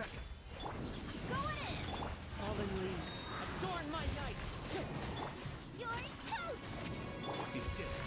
Go in! Fallen leaves, adorn my night! You're toast! He's dead.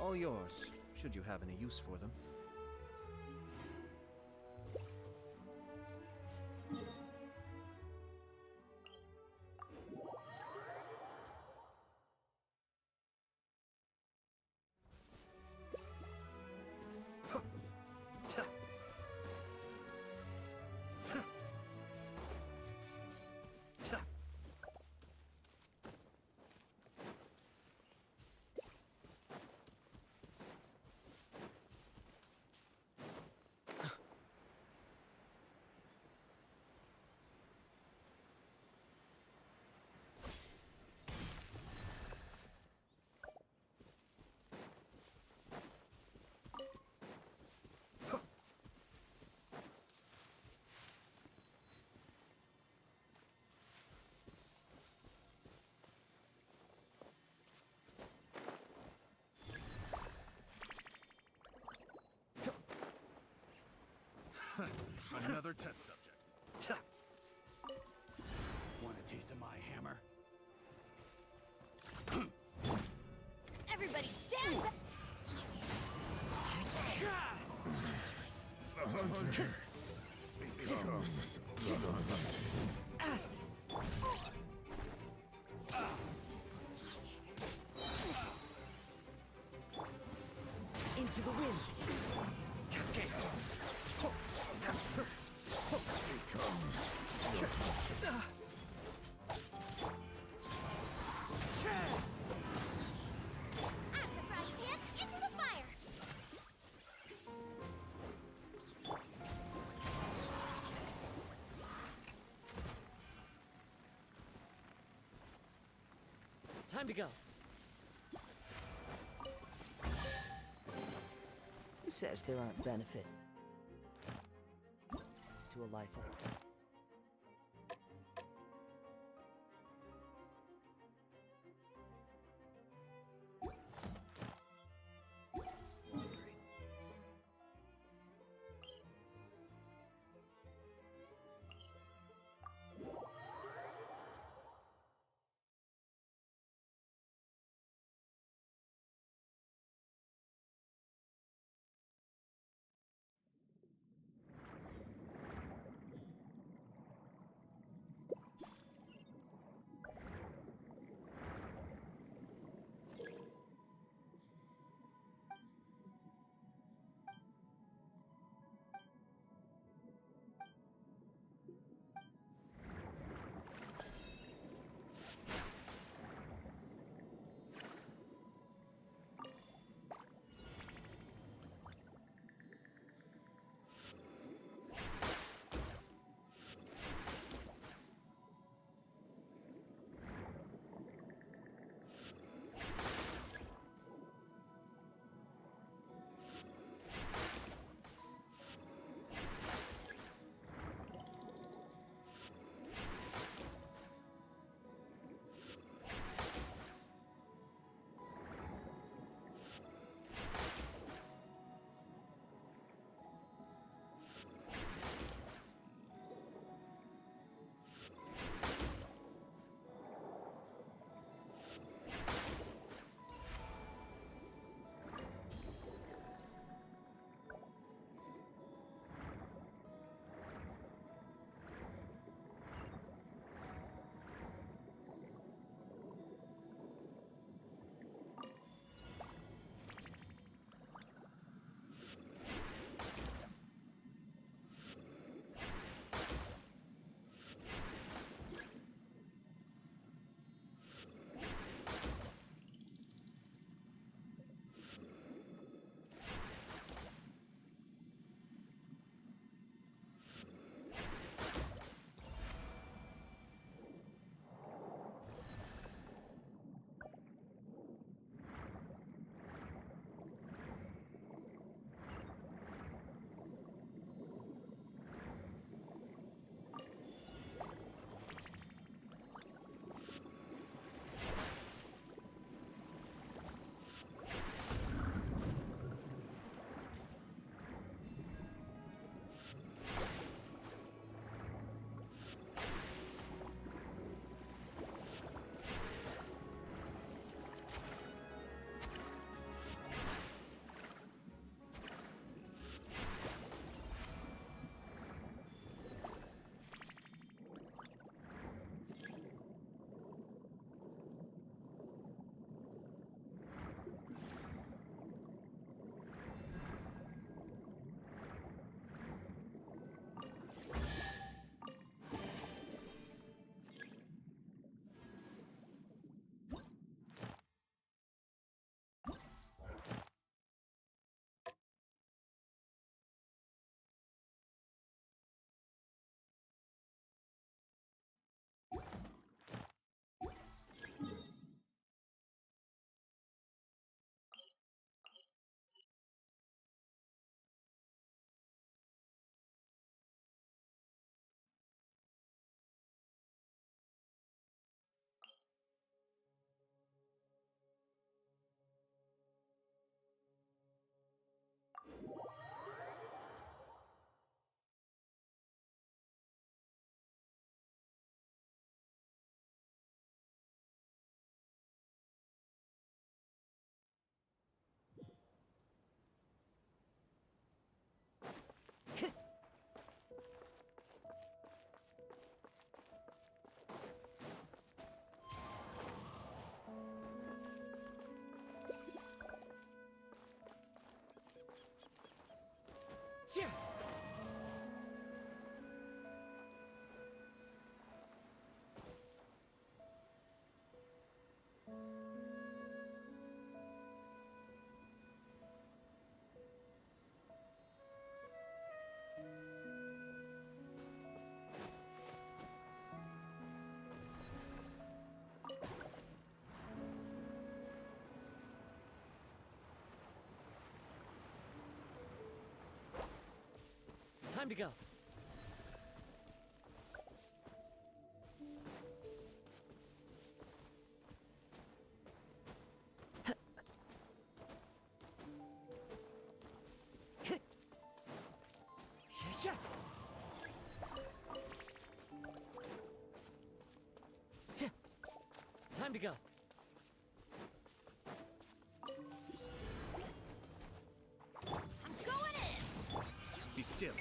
All yours, should you have any use for them. Another test subject. Want a taste of my hammer? Everybody stand back! The hunter becomes the hunted. Into the wind. Cascade! Becomes the hunted. Out of the frying pan, into the fire! Time to go. Who says there aren't benefits to a life form? Yeah. Time to go. Time to go. I'm going in! Be still.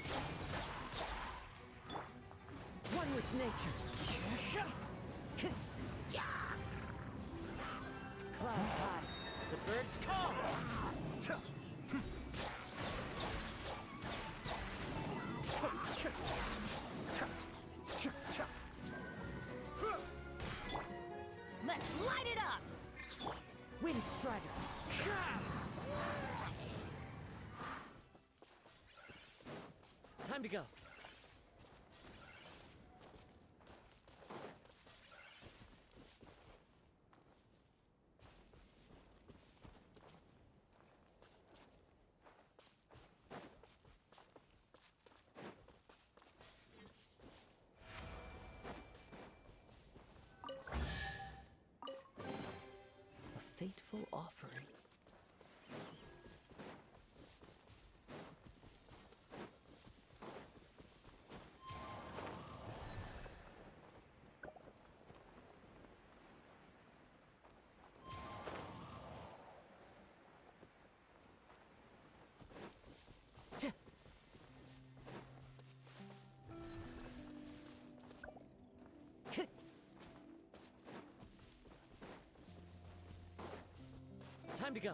One with nature. Clouds high. The birds call. Let's light it up! Wind strider. Time to go. A fateful offering. Time to go.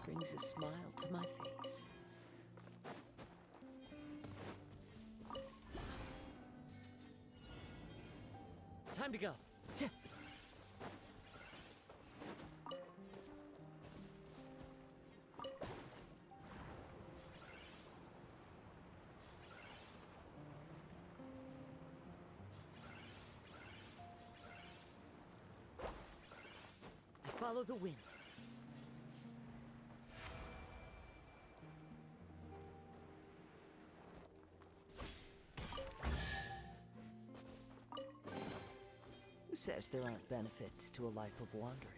Brings a smile to my face. Time to go. I follow the wind. Who says there aren't benefits to a life of wandering?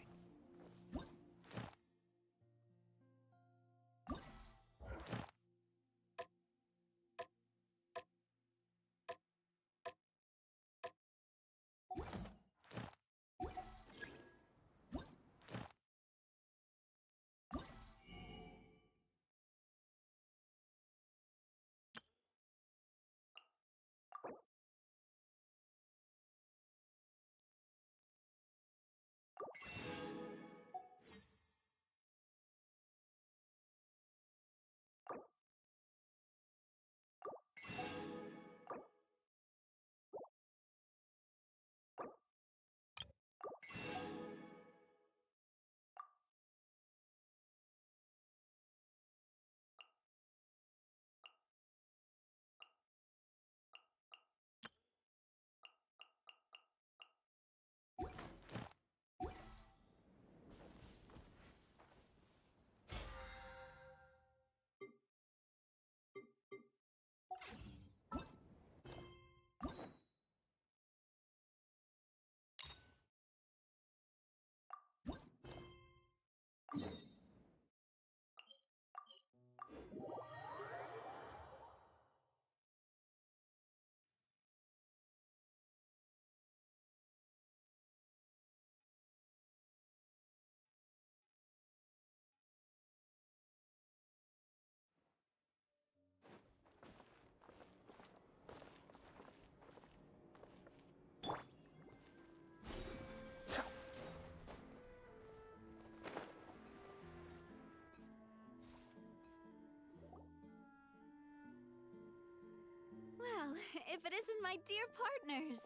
if it isn't my dear partners.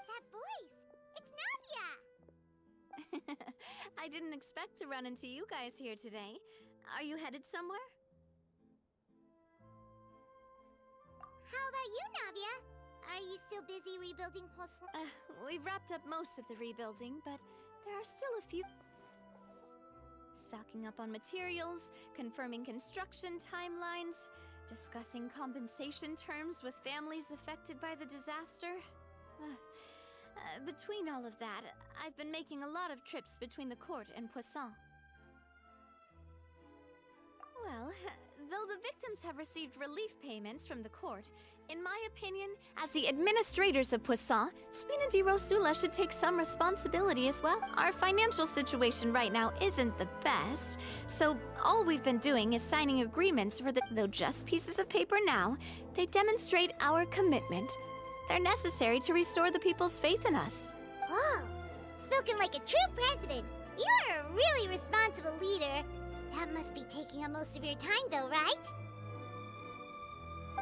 That voice! It's Navia! I didn't expect to run into you guys here today. Are you headed somewhere? How about you, Navia? Are you still busy rebuilding Poisson? We've wrapped up most of the rebuilding, but there are still a few... Stocking up on materials, confirming construction timelines, discussing compensation terms with families affected by the disaster. Between all of that, I've been making a lot of trips between the court and Poisson. Well, though the victims have received relief payments from the court, in my opinion, as the administrators of Poisson, Spina di Rosula should take some responsibility as well. Our financial situation right now isn't the best, so all we've been doing is signing agreements for though just pieces of paper now, they demonstrate our commitment. They're necessary to restore the people's faith in us. Whoa! Spoken like a true president! You're a really responsible leader. That must be taking up most of your time, though, right?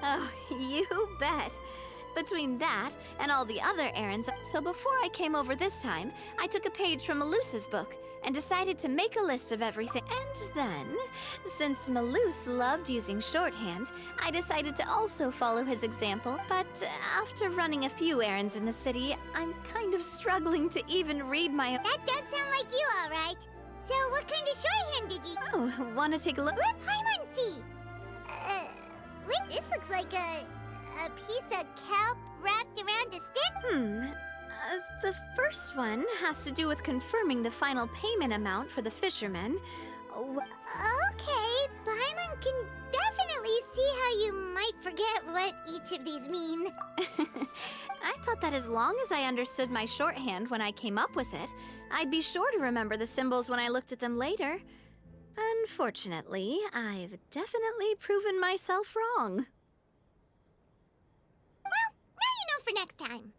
Oh, you bet. Between that and all the other errands, so before I came over this time, I took a page from Malus's book and decided to make a list of everything. And then, since Malus loved using shorthand, I decided to also follow his example. But after running a few errands in the city, I'm kind of struggling to even read my... That does sound like you, all right. So what kind of shorthand did you... Oh, want to take a look? Let Paimon see! Wait, this looks like a piece of kelp wrapped around a stick? The first one has to do with confirming the final payment amount for the fishermen. Okay, Paimon can definitely see how you might forget what each of these mean. I thought that as long as I understood my shorthand when I came up with it, I'd be sure to remember the symbols when I looked at them later. Unfortunately, I've definitely proven myself wrong. Well, now you know for next time.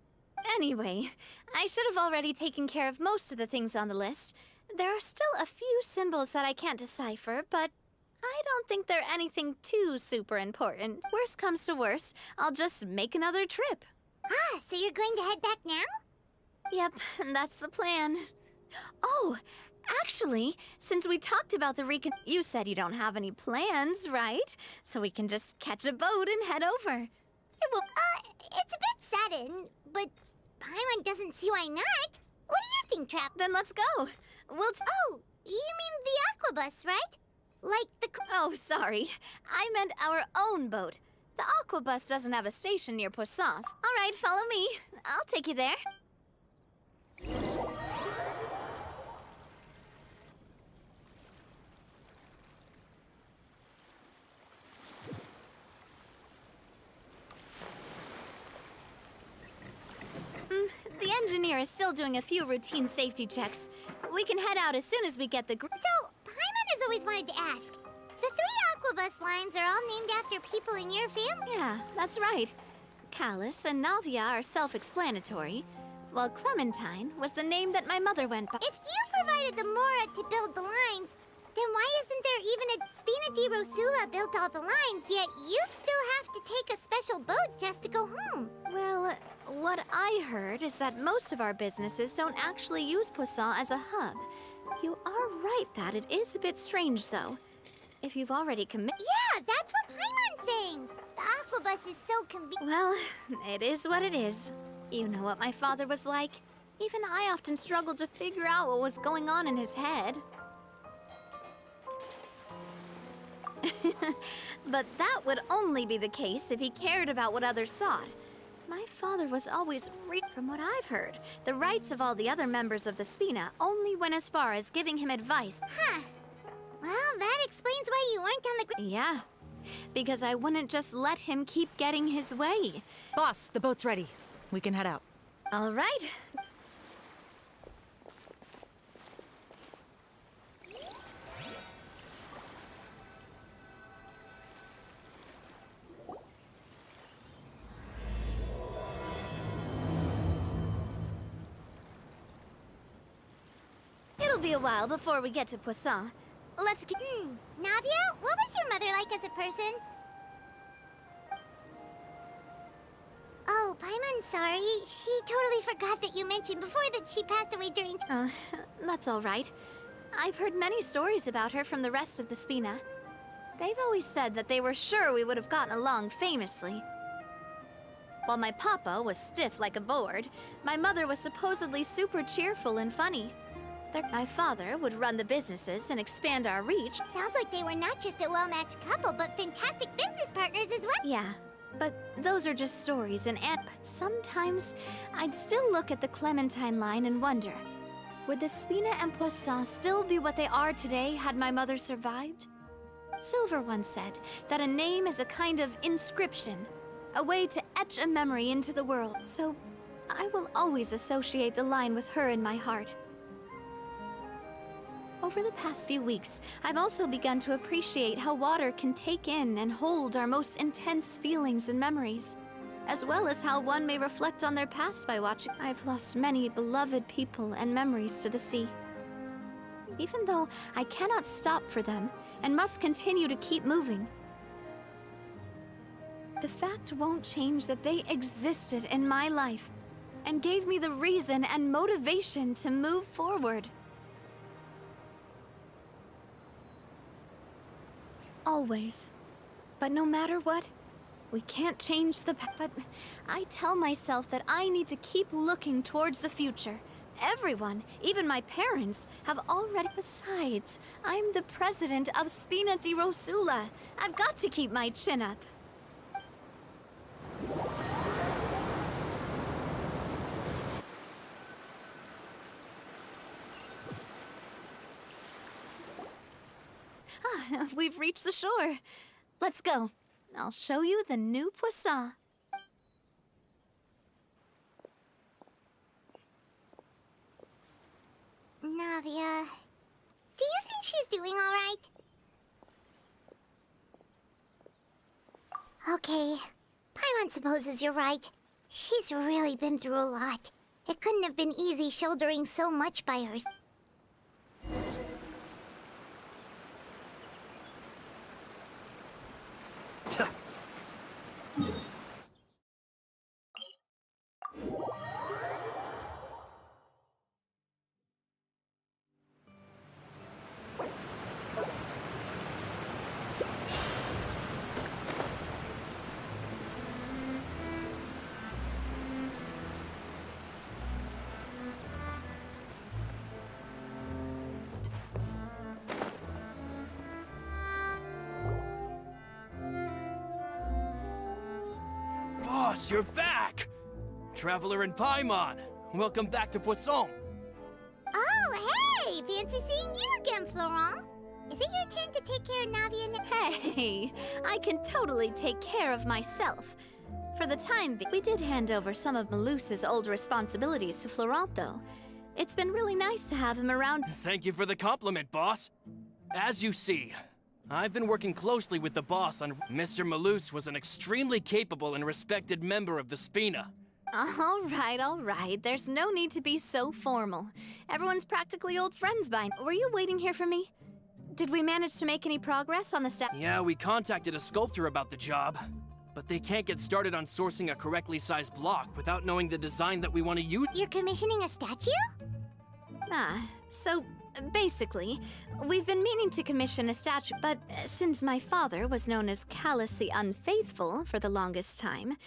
Anyway, I should have already taken care of most of the things on the list. There are still a few symbols that I can't decipher, but I don't think they're anything too super important. Worst comes to worst, I'll just make another trip. Ah, so you're going to head back now? Yep, that's the plan. Oh, actually, since we talked about the you said you don't have any plans, right? So we can just catch a boat and head over. It will... It's a bit sudden, but Paimon doesn't see why not. What do you think, Trap? Then let's go. We'll Oh, you mean the aquabus, right? Like the... Oh, sorry. I meant our own boat. The aquabus doesn't have a station near Poisson. All right, follow me. I'll take you there. The engineer is still doing a few routine safety checks. We can head out as soon as we get the So, Paimon has always wanted to ask. The 3 aquabus lines are all named after people in your family? Yeah, that's right. Callus and Navia are self-explanatory, while Clementine was the name that my mother went by. If you provided the Mora to build the lines, then why isn't there even a Spina di Rosula built all the lines, yet you still have to take a special boat just to go home? Well, what I heard is that most of our businesses don't actually use Poisson as a hub. You are right that it is a bit strange, though. If you've already Yeah, that's what Paimon's saying! The aquabus is so convenient. Well, it is what it is. You know what my father was like. Even I often struggled to figure out what was going on in his head. But that would only be the case if he cared about what others thought. My father was always from what I've heard, the rights of all the other members of the Spina only went as far as giving him advice. Huh. Well, that explains why you weren't on the Yeah, because I wouldn't just let him keep getting his way. Boss, the boat's ready. We can head out. All right. It'll be a while before we get to Poisson. Let's get... Navia, what was your mother like as a person? I'm sorry. She totally forgot that you mentioned before that she passed away during... That's all right. I've heard many stories about her from the rest of the Spina. They've always said that they were sure we would have gotten along famously. While my papa was stiff like a board, my mother was supposedly super cheerful and funny. My father would run the businesses and expand our reach. Sounds like they were not just a well-matched couple, but fantastic business partners as well. Yeah, but those are just stories but sometimes I'd still look at the Clementine line and wonder, would the Spina and Poisson still be what they are today had my mother survived? Silver once said that a name is a kind of inscription, a way to etch a memory into the world. So I will always associate the line with her in my heart. Over the past few weeks, I've also begun to appreciate how water can take in and hold our most intense feelings and memories, as well as how one may reflect on their past by watching. I've lost many beloved people and memories to the sea. Even though I cannot stop for them and must continue to keep moving, the fact won't change that they existed in my life and gave me the reason and motivation to move forward. Always. But no matter what, we can't change the past. But I tell myself that I need to keep looking towards the future. Everyone, even my parents, have already... Besides, I'm the president of Spina di Rosula. I've got to keep my chin up. We've reached the shore. Let's go. I'll show you the new Poisson. Navia... Do you think she's doing all right? Okay. Paimon supposes you're right. She's really been through a lot. It couldn't have been easy shouldering so much by herself. Boss, you're back! Traveler and Paimon, welcome back to Poisson. Oh, hey! Fancy seeing you again, Florent. Is it your turn to take care of Navia now? Hey, I can totally take care of myself. For the time being, we did hand over some of Malus's old responsibilities to Florent, though. It's been really nice to have him around. Thank you for the compliment, boss. As you see, I've been working closely with the boss on... Mr. Malus was an extremely capable and respected member of the Spina. All right. There's no need to be so formal. Everyone's practically old friends by now. Were you waiting here for me? Did we manage to make any progress on the step? Yeah, we contacted a sculptor about the job, but they can't get started on sourcing a correctly sized block without knowing the design that we want to use. You're commissioning a statue? So basically, we've been meaning to commission a statue, but since my father was known as callously unfaithful for the longest time,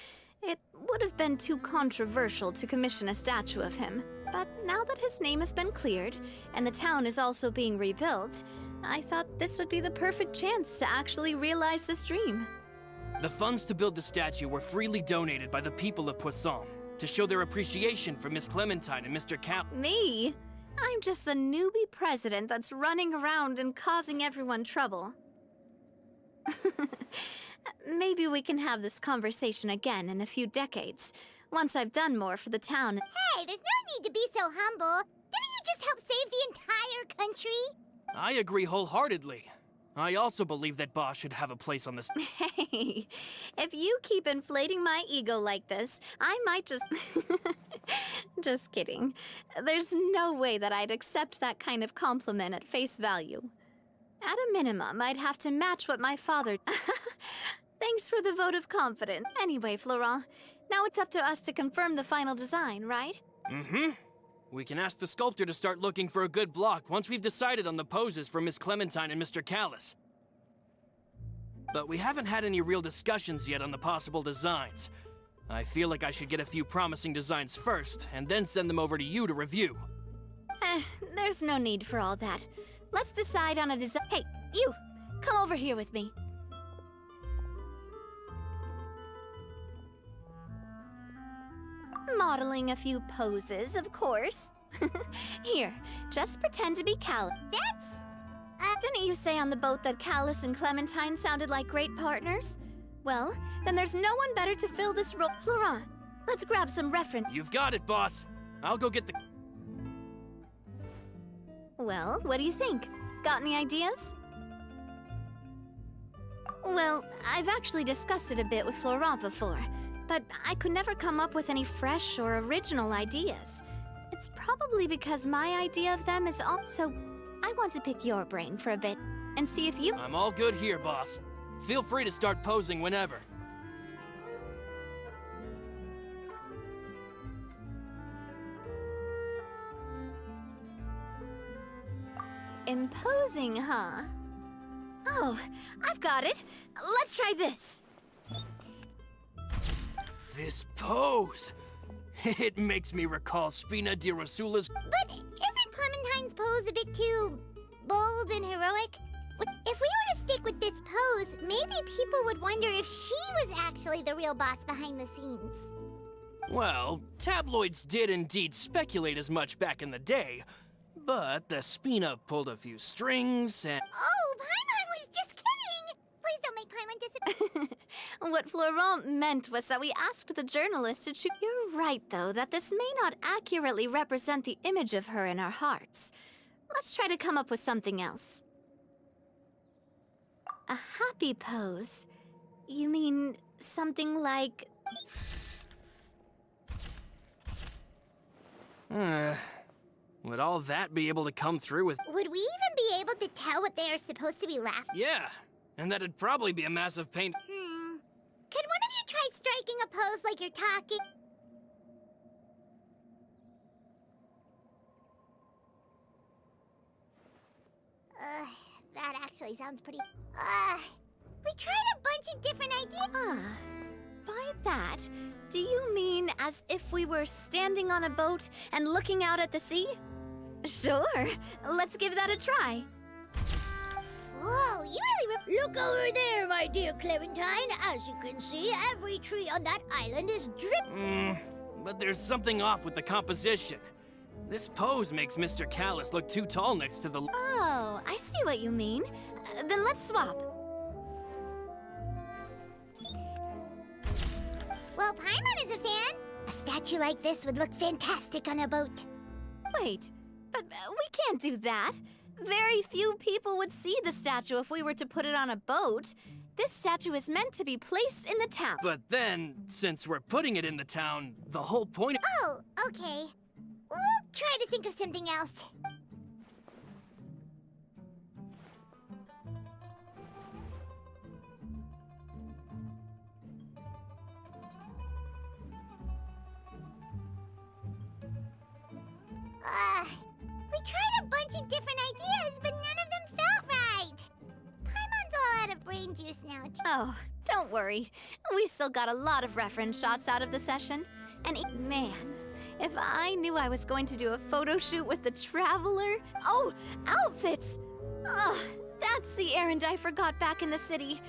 it would have been too controversial to commission a statue of him. But now that his name has been cleared, and the town is also being rebuilt, I thought this would be the perfect chance to actually realize this dream. The funds to build the statue were freely donated by the people of Poisson to show their appreciation for Miss Clementine and Mr. Cal. Me? I'm just the newbie president that's running around and causing everyone trouble. Maybe we can have this conversation again in a few decades, once I've done more for the town. Hey, there's no need to be so humble. Didn't you just help save the entire country? I agree wholeheartedly. I also believe that Boss should have a place on this. Hey, if you keep inflating my ego like this, I might just... Just kidding. There's no way that I'd accept that kind of compliment at face value. At a minimum, I'd have to match what my father... Thanks for the vote of confidence. Anyway, Florent, Now it's up to us to confirm the final design, right? Mm-hmm. We can ask the sculptor to start looking for a good block once we've decided on the poses for Miss Clementine and Mr. Callis. But we haven't had any real discussions yet on the possible designs. I feel like I should get a few promising designs first, and then send them over to you to review. There's no need for all that. Let's decide on a design. Hey, you! Come over here with me. Modeling a few poses, of course. Here, just pretend to be Callis. That's... Didn't you say on the boat that Callis and Clementine sounded like great partners? Well, then there's no one better to fill this role. Florent, let's grab some reference. You've got it, boss. I'll go get the... Well, what do you think? Got any ideas? Well, I've actually discussed it a bit with Florent before, but I could never come up with any fresh or original ideas. It's probably because my idea of them is also... I want to pick your brain for a bit, and see if you... I'm all good here, boss. Feel free to start posing whenever. Imposing, huh? Oh, I've got it. Let's try this. This pose! It makes me recall Spina di Rosula's... But isn't Clementine's pose a bit too bold and heroic? If we were to stick with this pose, maybe people would wonder if she was actually the real boss behind the scenes. Well, tabloids did indeed speculate as much back in the day, but the Spina pulled a few strings and... Oh, Paimon was just kidding! Please don't make Paimon disappointed. What Florent meant was that we asked the journalist to choose. You're right, though, that this may not accurately represent the image of her in our hearts. Let's try to come up with something else. A happy pose? You mean something like... Would all that be able to come through with... Would we even be able to tell what they are supposed to be laughing? Yeah, and that'd probably be a massive pain... Could one of you try striking a pose like you're talking? That actually sounds pretty... we tried a bunch of different ideas. Ah, by that, do you mean as if we were standing on a boat and looking out at the sea? Sure, let's give that a try. Whoa, you really Look over there, my dear Clementine. As you can see, every tree on that island is dripping. But there's something off with the composition. This pose makes Mr. Callis look too tall next to the... Oh, I see what you mean. Then let's swap. Well, Paimon is a fan. A statue like this would look fantastic on a boat. Wait, but we can't do that. Very few people would see the statue if we were to put it on a boat. This statue is meant to be placed in the town. But then, since we're putting it in the town, the whole point... Oh, okay. We'll try to think of something else. We tried a bunch of different ideas, but none of them felt right. Paimon's all out of brain juice now. Oh, don't worry. We still got a lot of reference shots out of the session. And man, if I knew I was going to do a photo shoot with the Traveler... Oh, outfits! Oh, that's the errand I forgot back in the city.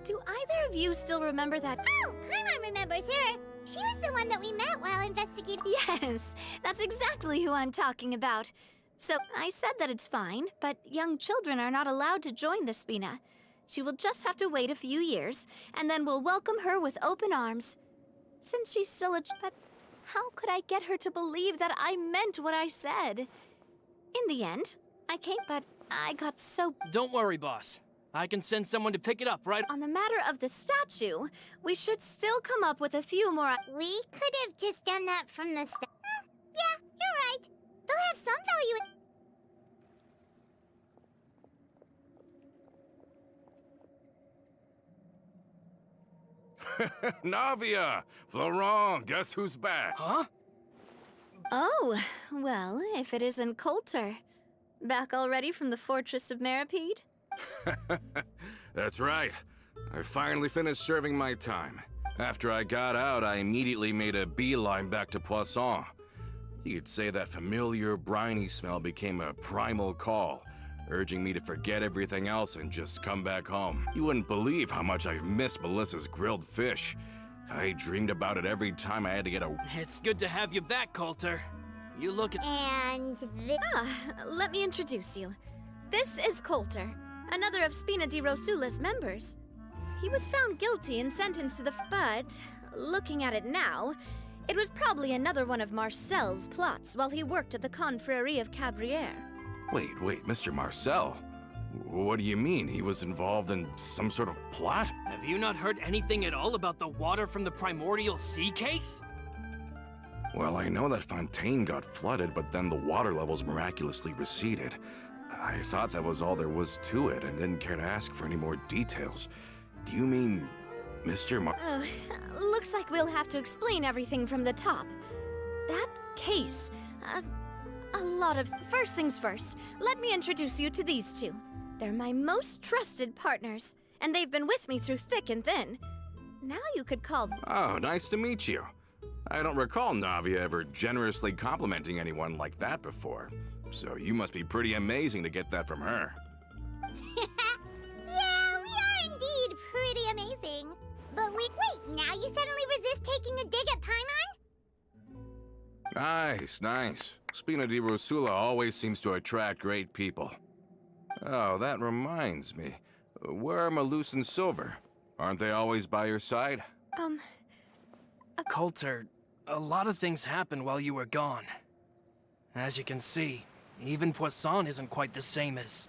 Do either of you still remember that? Oh, Paimon remembers her. She was the one that we met while investigating. Yes, that's exactly who I'm talking about. So, I said that it's fine, but young children are not allowed to join the Spina. She will just have to wait a few years, and then we'll welcome her with open arms. Since she's still a but how could I get her to believe that I meant what I said? In the end, I came, but I got so... Don't worry, boss. I can send someone to pick it up right... On the matter of the statue, we should still come up with a few more... We could have just done that from the start. Yeah, you're right. They'll have some value in... Navia! Florent, guess who's back? Huh? Oh, well, if it isn't Coulter. Back already from the Fortress of Meripede? That's right. I finally finished serving my time. After I got out, I immediately made a beeline back to Poisson. You could say that familiar, briny smell became a primal call, urging me to forget everything else and just come back home. You wouldn't believe how much I've missed Melissa's grilled fish. I dreamed about it every time I had to get a... It's good to have you back, Coulter. You look at... And Let me introduce you. This is Coulter, another of Spina di Rosula's members. He was found guilty and sentenced to the... But, looking at it now, it was probably another one of Marcel's plots while he worked at the Confrérie of Cabrières. Wait, Mr. Marcel? What do you mean? He was involved in some sort of plot? Have you not heard anything at all about the water from the primordial sea case? Well, I know that Fontaine got flooded, but then the water levels miraculously receded. I thought that was all there was to it and didn't care to ask for any more details. Do you mean Mr. Oh, looks like we'll have to explain everything from the top. That case, a lot of... First things first, let me introduce you to these two. They're my most trusted partners, and they've been with me through thick and thin. Now you could call them... Oh, nice to meet you. I don't recall Navia ever generously complimenting anyone like that before. So you must be pretty amazing to get that from her. yeah, we are indeed pretty amazing. But wait, now you suddenly resist taking a dig at Paimon? Nice. Spina di Rosula always seems to attract great people. Oh, that reminds me. Where are Malus and Silver? Aren't they always by your side? Coulter, a lot of things happened while you were gone. As you can see, even Poisson isn't quite the same as...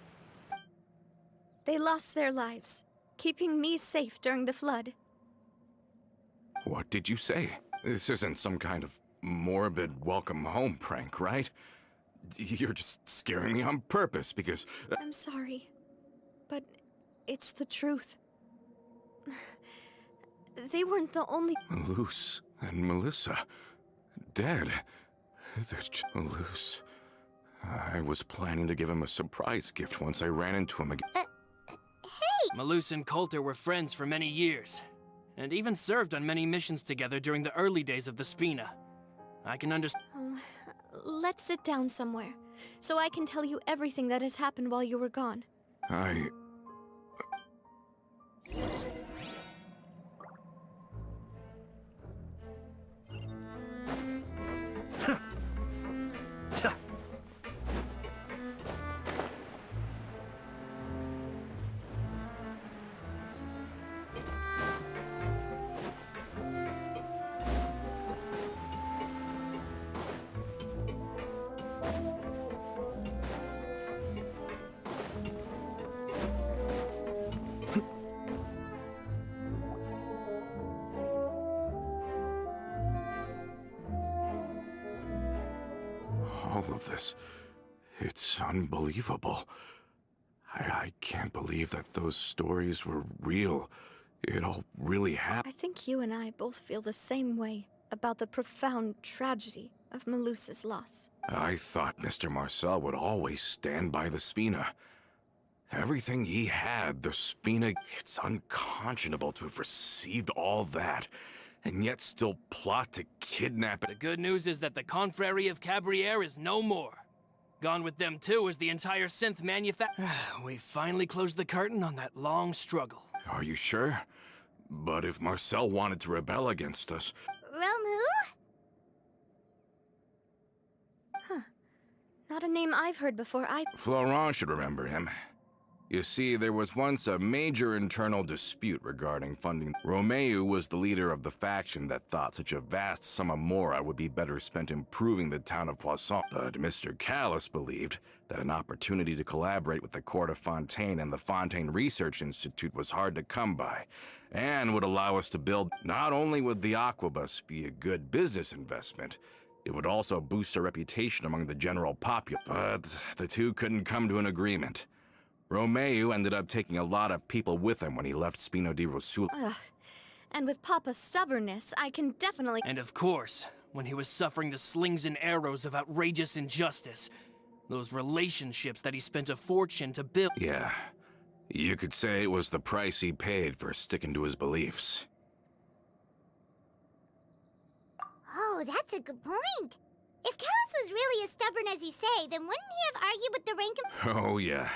They lost their lives, keeping me safe during the flood. What did you say? This isn't some kind of morbid welcome home prank, right? You're just scaring me on purpose because... I'm sorry, but it's the truth. They weren't the only... Malus and Melissa, dead. They're just Malus. I was planning to give him a surprise gift once I ran into him again. Malus and Coulter were friends for many years, and even served on many missions together during the early days of the Spina. I can understand... Let's sit down somewhere, so I can tell you everything that has happened while you were gone. All of this, it's unbelievable. I can't believe that those stories were real. It all really happened. I think you and I both feel the same way about the profound tragedy of Melusa's loss. I thought Mr. Marcel would always stand by the Spina. Everything he had, the Spina, it's unconscionable to have received all that, and yet still plot to kidnap it. The good news is that the Confrérie of Cabrières is no more. Gone with them too is the entire synth we finally closed the curtain on that long struggle. Are you sure? But if Marcel wanted to rebel against us... Realm who? Not a name I've heard before. Florent should remember him. You see, there was once a major internal dispute regarding funding. Romeu was the leader of the faction that thought such a vast sum of mora would be better spent improving the town of Poisson. But Mr. Callis believed that an opportunity to collaborate with the court of Fontaine and the Fontaine Research Institute was hard to come by, and would allow us to build. Not only would the Aquabus be a good business investment, it would also boost our reputation among the general populace. But the two couldn't come to an agreement. Romeu ended up taking a lot of people with him when he left Spina di Rosula. And with Papa's stubbornness, I can definitely... And of course, when he was suffering the slings and arrows of outrageous injustice, those relationships that he spent a fortune to build. Yeah, you could say it was the price he paid for sticking to his beliefs. Oh, that's a good point. If Callus was really as stubborn as you say, then wouldn't he have argued with the rank of... Oh yeah,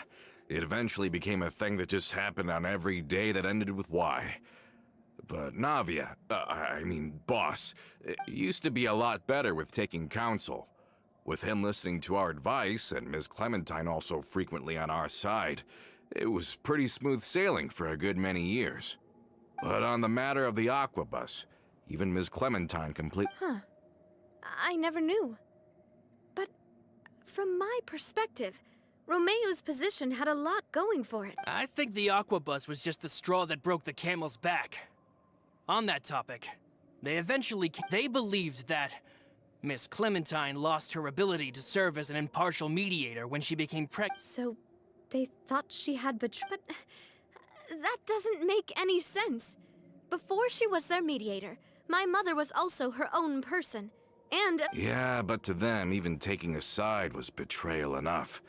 it eventually became a thing that just happened on every day that ended with Y. But Navia, Boss, used to be a lot better with taking counsel. With him listening to our advice, and Ms. Clementine also frequently on our side, it was pretty smooth sailing for a good many years. But on the matter of the Aquabus, even Ms. Clementine Huh. I never knew. But from my perspective, Romeo's position had a lot going for it. I think the Aquabus was just the straw that broke the camel's back. On that topic, they believed that Miss Clementine lost her ability to serve as an impartial mediator when she became pregnant. So, they thought she had betrayed... But that doesn't make any sense. Before she was their mediator, my mother was also her own person, and... Yeah, but to them, even taking a side was betrayal enough.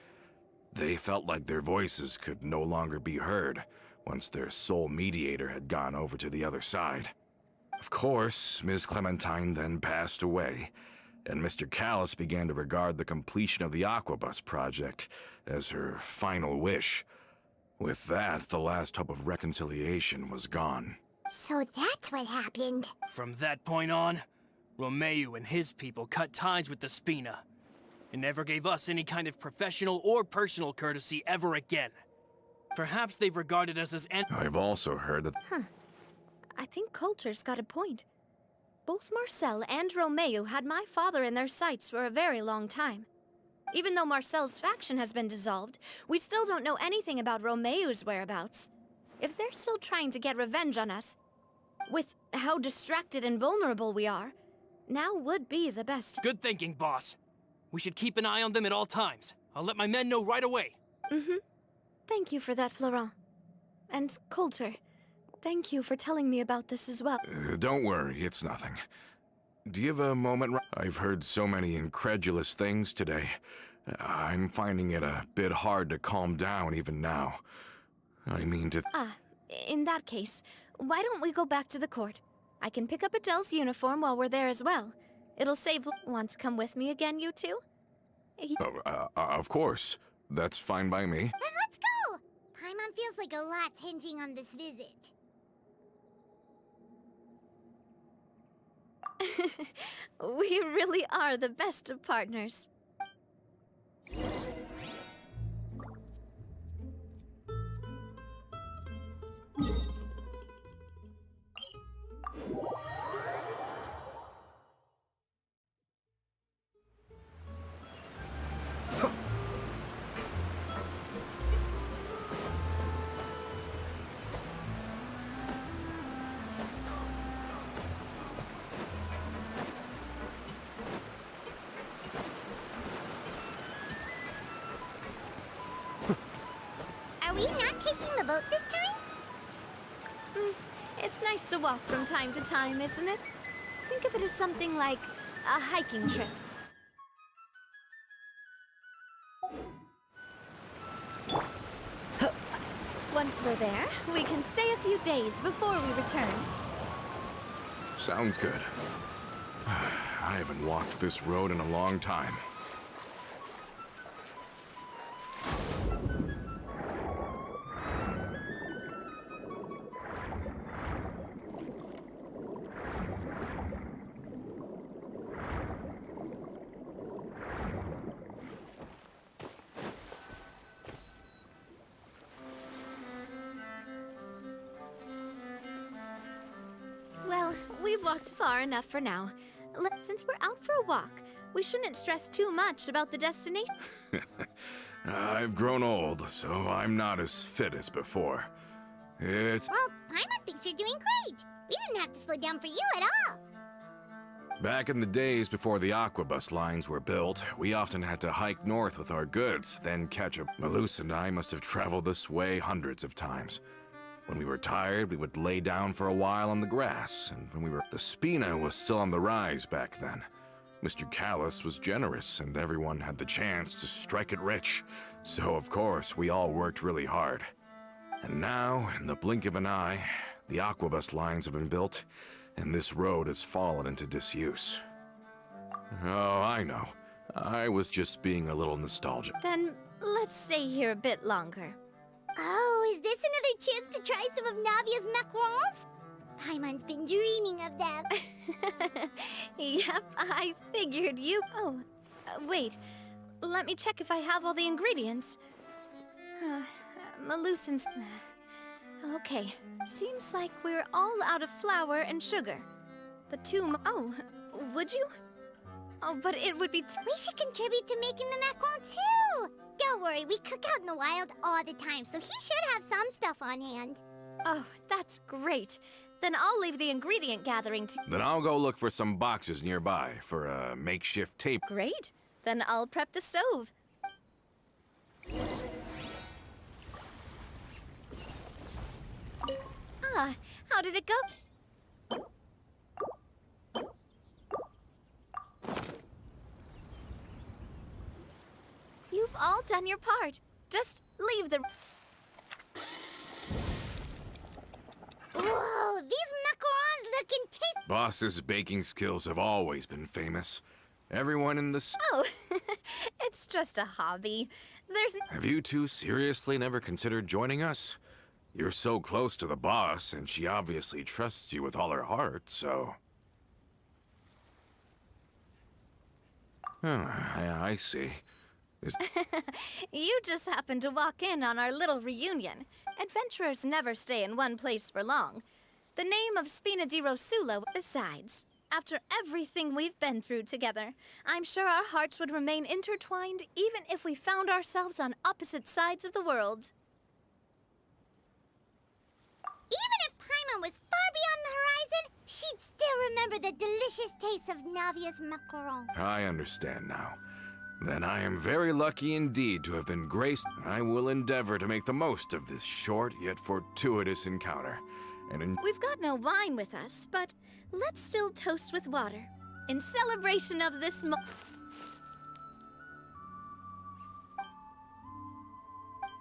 They felt like their voices could no longer be heard once their sole mediator had gone over to the other side. Of course, Ms. Clementine then passed away, and Mr. Callus began to regard the completion of the Aquabus project as her final wish. With that, the last hope of reconciliation was gone. So that's what happened. From that point on, Romeo and his people cut ties with the Spina, and never gave us any kind of professional or personal courtesy ever again. Perhaps they've regarded us as I've also heard that... I think Coulter's got a point. Both Marcel and Romeo had my father in their sights for a very long time. Even though Marcel's faction has been dissolved, we still don't know anything about Romeo's whereabouts. If they're still trying to get revenge on us, with how distracted and vulnerable we are, now would be the best. Good thinking, boss. We should keep an eye on them at all times. I'll let my men know right away. Thank you for that, Florent. And Coulter, thank you for telling me about this as well. Don't worry, it's nothing. Do you have a moment? I've heard so many incredulous things today. I'm finding it a bit hard to calm down even now. I mean to... In that case, why don't we go back to the court? I can pick up Adele's uniform while we're there as well. It'll save... Want to come with me again, you two? Of course. That's fine by me. Then let's go! Paimon feels like a lot's hinging on this visit. We really are the best of partners. Are we not taking the boat this time? It's nice to walk from time to time, isn't it? Think of it as something like a hiking trip. Once we're there, we can stay a few days before we return. Sounds good. I haven't walked this road in a long time. Well, we've walked far enough for now. Since we're out for a walk, we shouldn't stress too much about the destination. I've grown old, so I'm not as fit as before. It's... Well, Paimon thinks you're doing great. We didn't have to slow down for you at all. Back in the days before the Aquabus lines were built, we often had to hike north with our goods, then catch a... Malus and I must have traveled this way hundreds of times. When we were tired, we would lay down for a while on the grass, and when we were... The Spina was still on the rise back then. Mr. Callus was generous, and everyone had the chance to strike it rich. So, of course, we all worked really hard. And now, in the blink of an eye, the Aquabus lines have been built, and this road has fallen into disuse. Oh, I know. I was just being a little nostalgic. Then let's stay here a bit longer. Oh, is this another chance to try some of Navia's macarons? Paimon's been dreaming of them. Yep, I figured you... Oh, wait. Let me check if I have all the ingredients. Malusins... Okay, seems like we're all out of flour and sugar. The tomb... Oh, would you? Oh, but it would be... We should contribute to making the macaron too! Don't worry, we cook out in the wild all the time, so he should have some stuff on hand. Oh, that's great. Then I'll leave the ingredient gathering to... Then I'll go look for some boxes nearby for a makeshift tape. Great. Then I'll prep the stove. Ah, how did it go? You've all done your part. Just leave the... Whoa, these macarons looking tasty. Boss's baking skills have always been famous. Everyone in the... Oh, it's just a hobby. There's... Have you two seriously never considered joining us? You're so close to the boss, and she obviously trusts you with all her heart, so... Oh, I see. You just happened to walk in on our little reunion. Adventurers never stay in one place for long. The name of Spina di Rosula, besides, after everything we've been through together, I'm sure our hearts would remain intertwined even if we found ourselves on opposite sides of the world. Even if Paimon was far beyond the horizon, she'd still remember the delicious taste of Navia's macaron. I understand now. Then I am very lucky indeed to have been graced. I will endeavor to make the most of this short yet fortuitous encounter. We've got no wine with us, but let's still toast with water. In celebration of this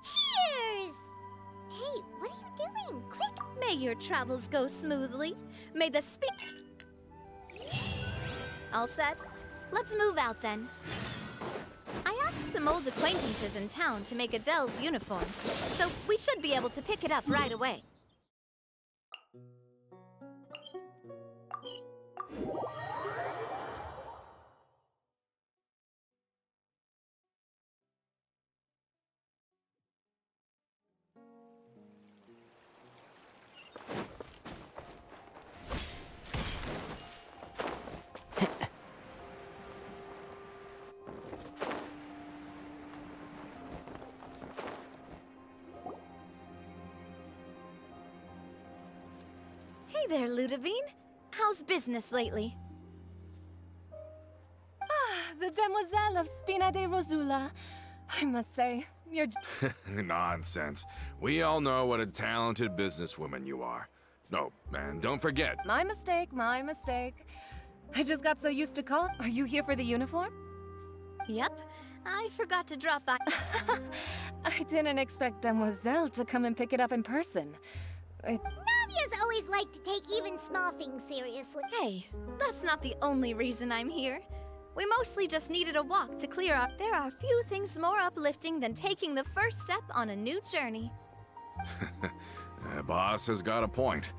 Cheers! Hey, what are you doing? Quick! May your travels go smoothly. May the All set? Let's move out then. I asked some old acquaintances in town to make Adele's uniform, so we should be able to pick it up right away. Hey there, Ludovine. How's business lately? The demoiselle of Spina di Rosula. I must say, you're... Nonsense. We all know what a talented businesswoman you are. No, and don't forget. My mistake, my mistake. I just got so used to call. Are you here for the uniform? Yep. I forgot to drop by. I didn't expect Demoiselle to come and pick it up in person. Navia's always liked to take even small things seriously. Hey, that's not the only reason I'm here. We mostly just needed a walk to clear up. There are few things more uplifting than taking the first step on a new journey. The boss has got a point.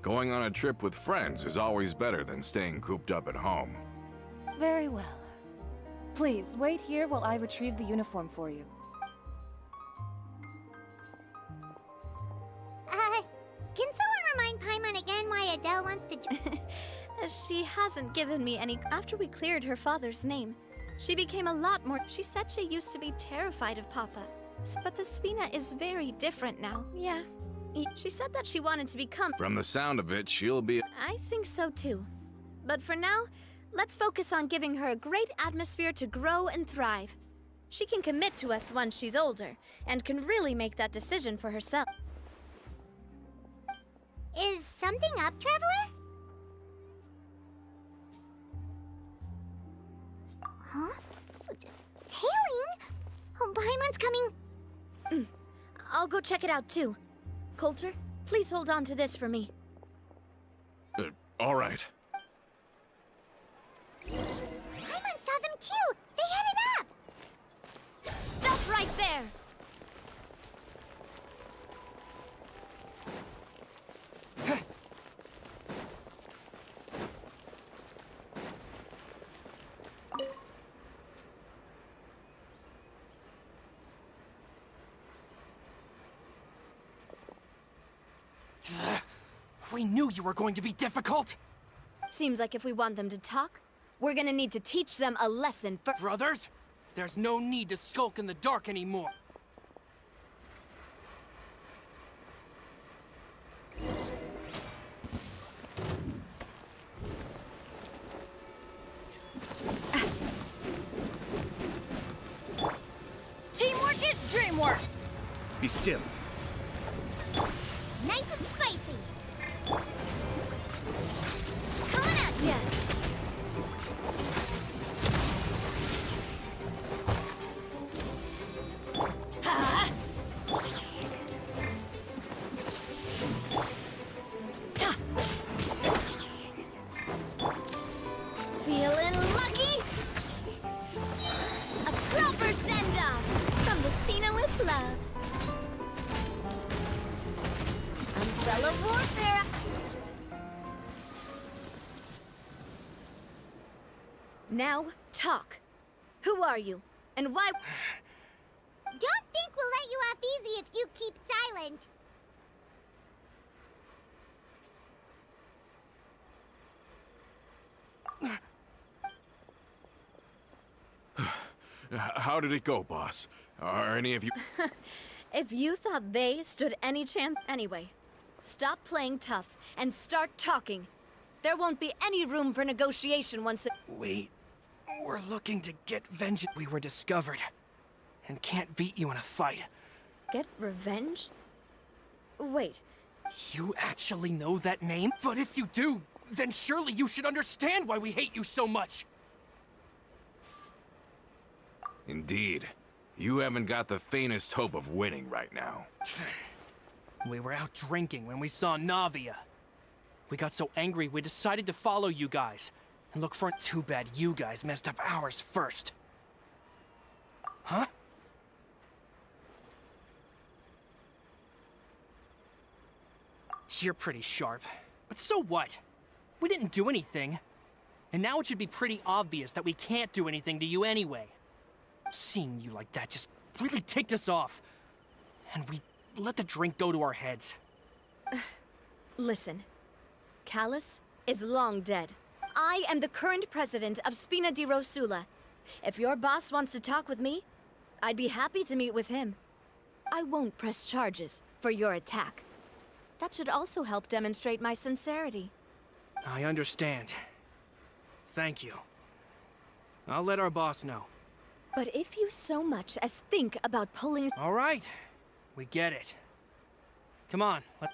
Going on a trip with friends is always better than staying cooped up at home. Very well. Please, wait here while I retrieve the uniform for you. Can someone remind Paimon again why Adele wants to... She hasn't given me any... After we cleared her father's name, she became a lot more... She said she used to be terrified of Papa. But the Spina is very different now. Yeah. She said that she wanted to become... From the sound of it, she'll be... I think so too. But for now, let's focus on giving her a great atmosphere to grow and thrive. She can commit to us once she's older, and can really make that decision for herself. Is something up, Traveler? Huh? Tailing? Oh, Paimon's coming. I'll go check it out too. Coulter, please hold on to this for me. All right. Paimon saw them too! They headed up! Stop right there! We knew you were going to be difficult! Seems like if we want them to talk, we're gonna need to teach them a lesson for— Brothers, there's no need to skulk in the dark anymore. Teamwork is dreamwork! Be still. Nice and spicy! Coming at ya! Ha! Ta! Feeling lucky? A proper send-off from the Spina with love. Umbrella warfare. Now, talk. Who are you? And why— Don't think we'll let you off easy if you keep silent. How did it go, boss? Are any of you... If you thought they stood any chance— Anyway, stop playing tough and start talking. There won't be any room for negotiation once it— We're looking to get vengeance. We were discovered, and can't beat you in a fight. Get revenge? Wait, You actually know that name? But if you do, then surely you should understand why we hate you so much! Indeed. You haven't got the faintest hope of winning right now. We were out drinking when we saw Navia. We got so angry we decided to follow you guys. And look for— Too bad you guys messed up ours first. Huh? You're pretty sharp. But so what? We didn't do anything. And now it should be pretty obvious that we can't do anything to you anyway. Seeing you like that just really ticked us off. And we let the drink go to our heads. listen. Callus is long dead. I am the current president of Spina di Rosula. If your boss wants to talk with me, I'd be happy to meet with him. I won't press charges for your attack. That should also help demonstrate my sincerity. I understand. Thank you. I'll let our boss know. But if you so much as think about pulling— All right. We get it. Come on. Are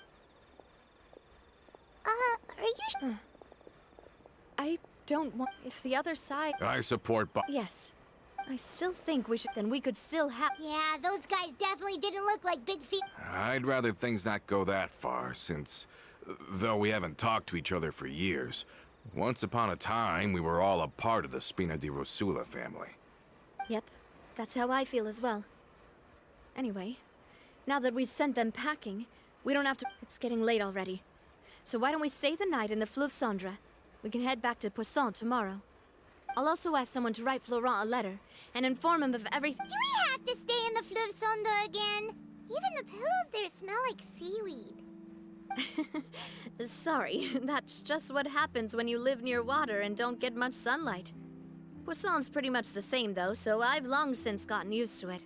you I don't want— If the other side— I support boss. Yes. I still think we should— Then we could still have— Yeah, those guys definitely didn't look like big feet. I'd rather things not go that far, since, though we haven't talked to each other for years, once upon a time we were all a part of the Spina di Rosula family. Yep, that's how I feel as well. Anyway, now that we've sent them packing, we don't have to— It's getting late already. So why don't we stay the night in the Fleuve Cendre? We can head back to Poisson tomorrow. I'll also ask someone to write Florent a letter and inform him of everything— Do we have to stay in the Fleuve Cendre again? Even the pillows there smell like seaweed. Sorry, that's just what happens when you live near water and don't get much sunlight. Poisson's pretty much the same though, so I've long since gotten used to it.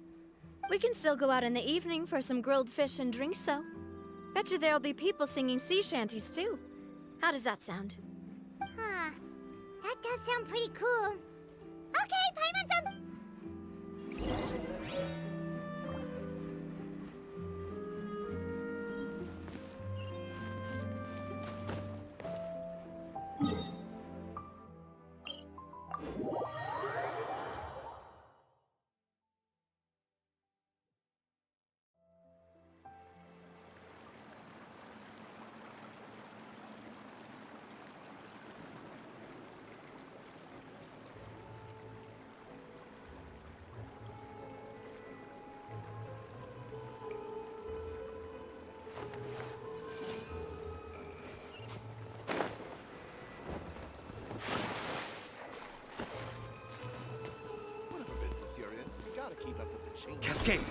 We can still go out in the evening for some grilled fish and drinks though. Bet you there'll be people singing sea shanties too. How does that sound? Huh. That does sound pretty cool. Okay, Paimon's up! Gotta keep up with the changes. Cascade!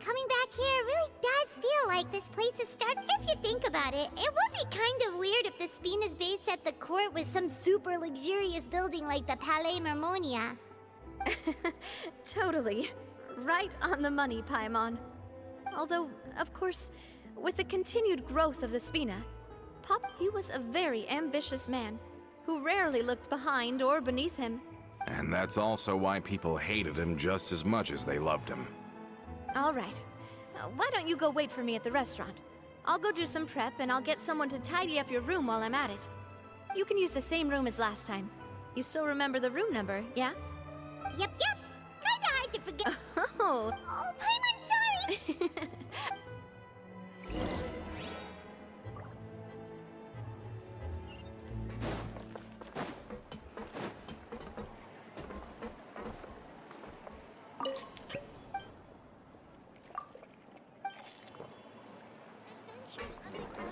Coming back here really does feel like this place is starting. If you think about it, it would be kind of weird if the Spina's base at the court was some super luxurious building like the Palais Mermonia. Totally. Right on the money, Paimon. Although, of course, with the continued growth of the Spina, he was a very ambitious man who rarely looked behind or beneath him. And that's also why people hated him just as much as they loved him. All right. Why don't you go wait for me at the restaurant? I'll go do some prep and I'll get someone to tidy up your room while I'm at it. You can use the same room as last time. You still remember the room number, yeah? Yep. Kinda hard to forget. Oh. Oh, Paimon, sorry!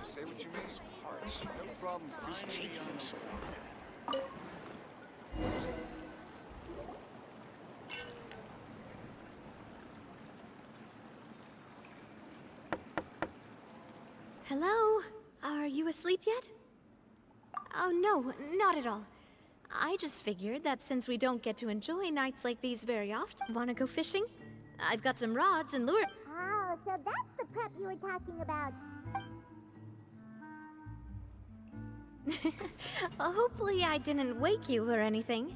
Say what you mean. Parts. No problems. Just take them. Hello? Are you asleep yet? Oh, no, not at all. I just figured that since we don't get to enjoy nights like these very often, wanna go fishing? I've got some rods and lure. Oh, so that's the prep you were talking about. Hopefully I didn't wake you or anything.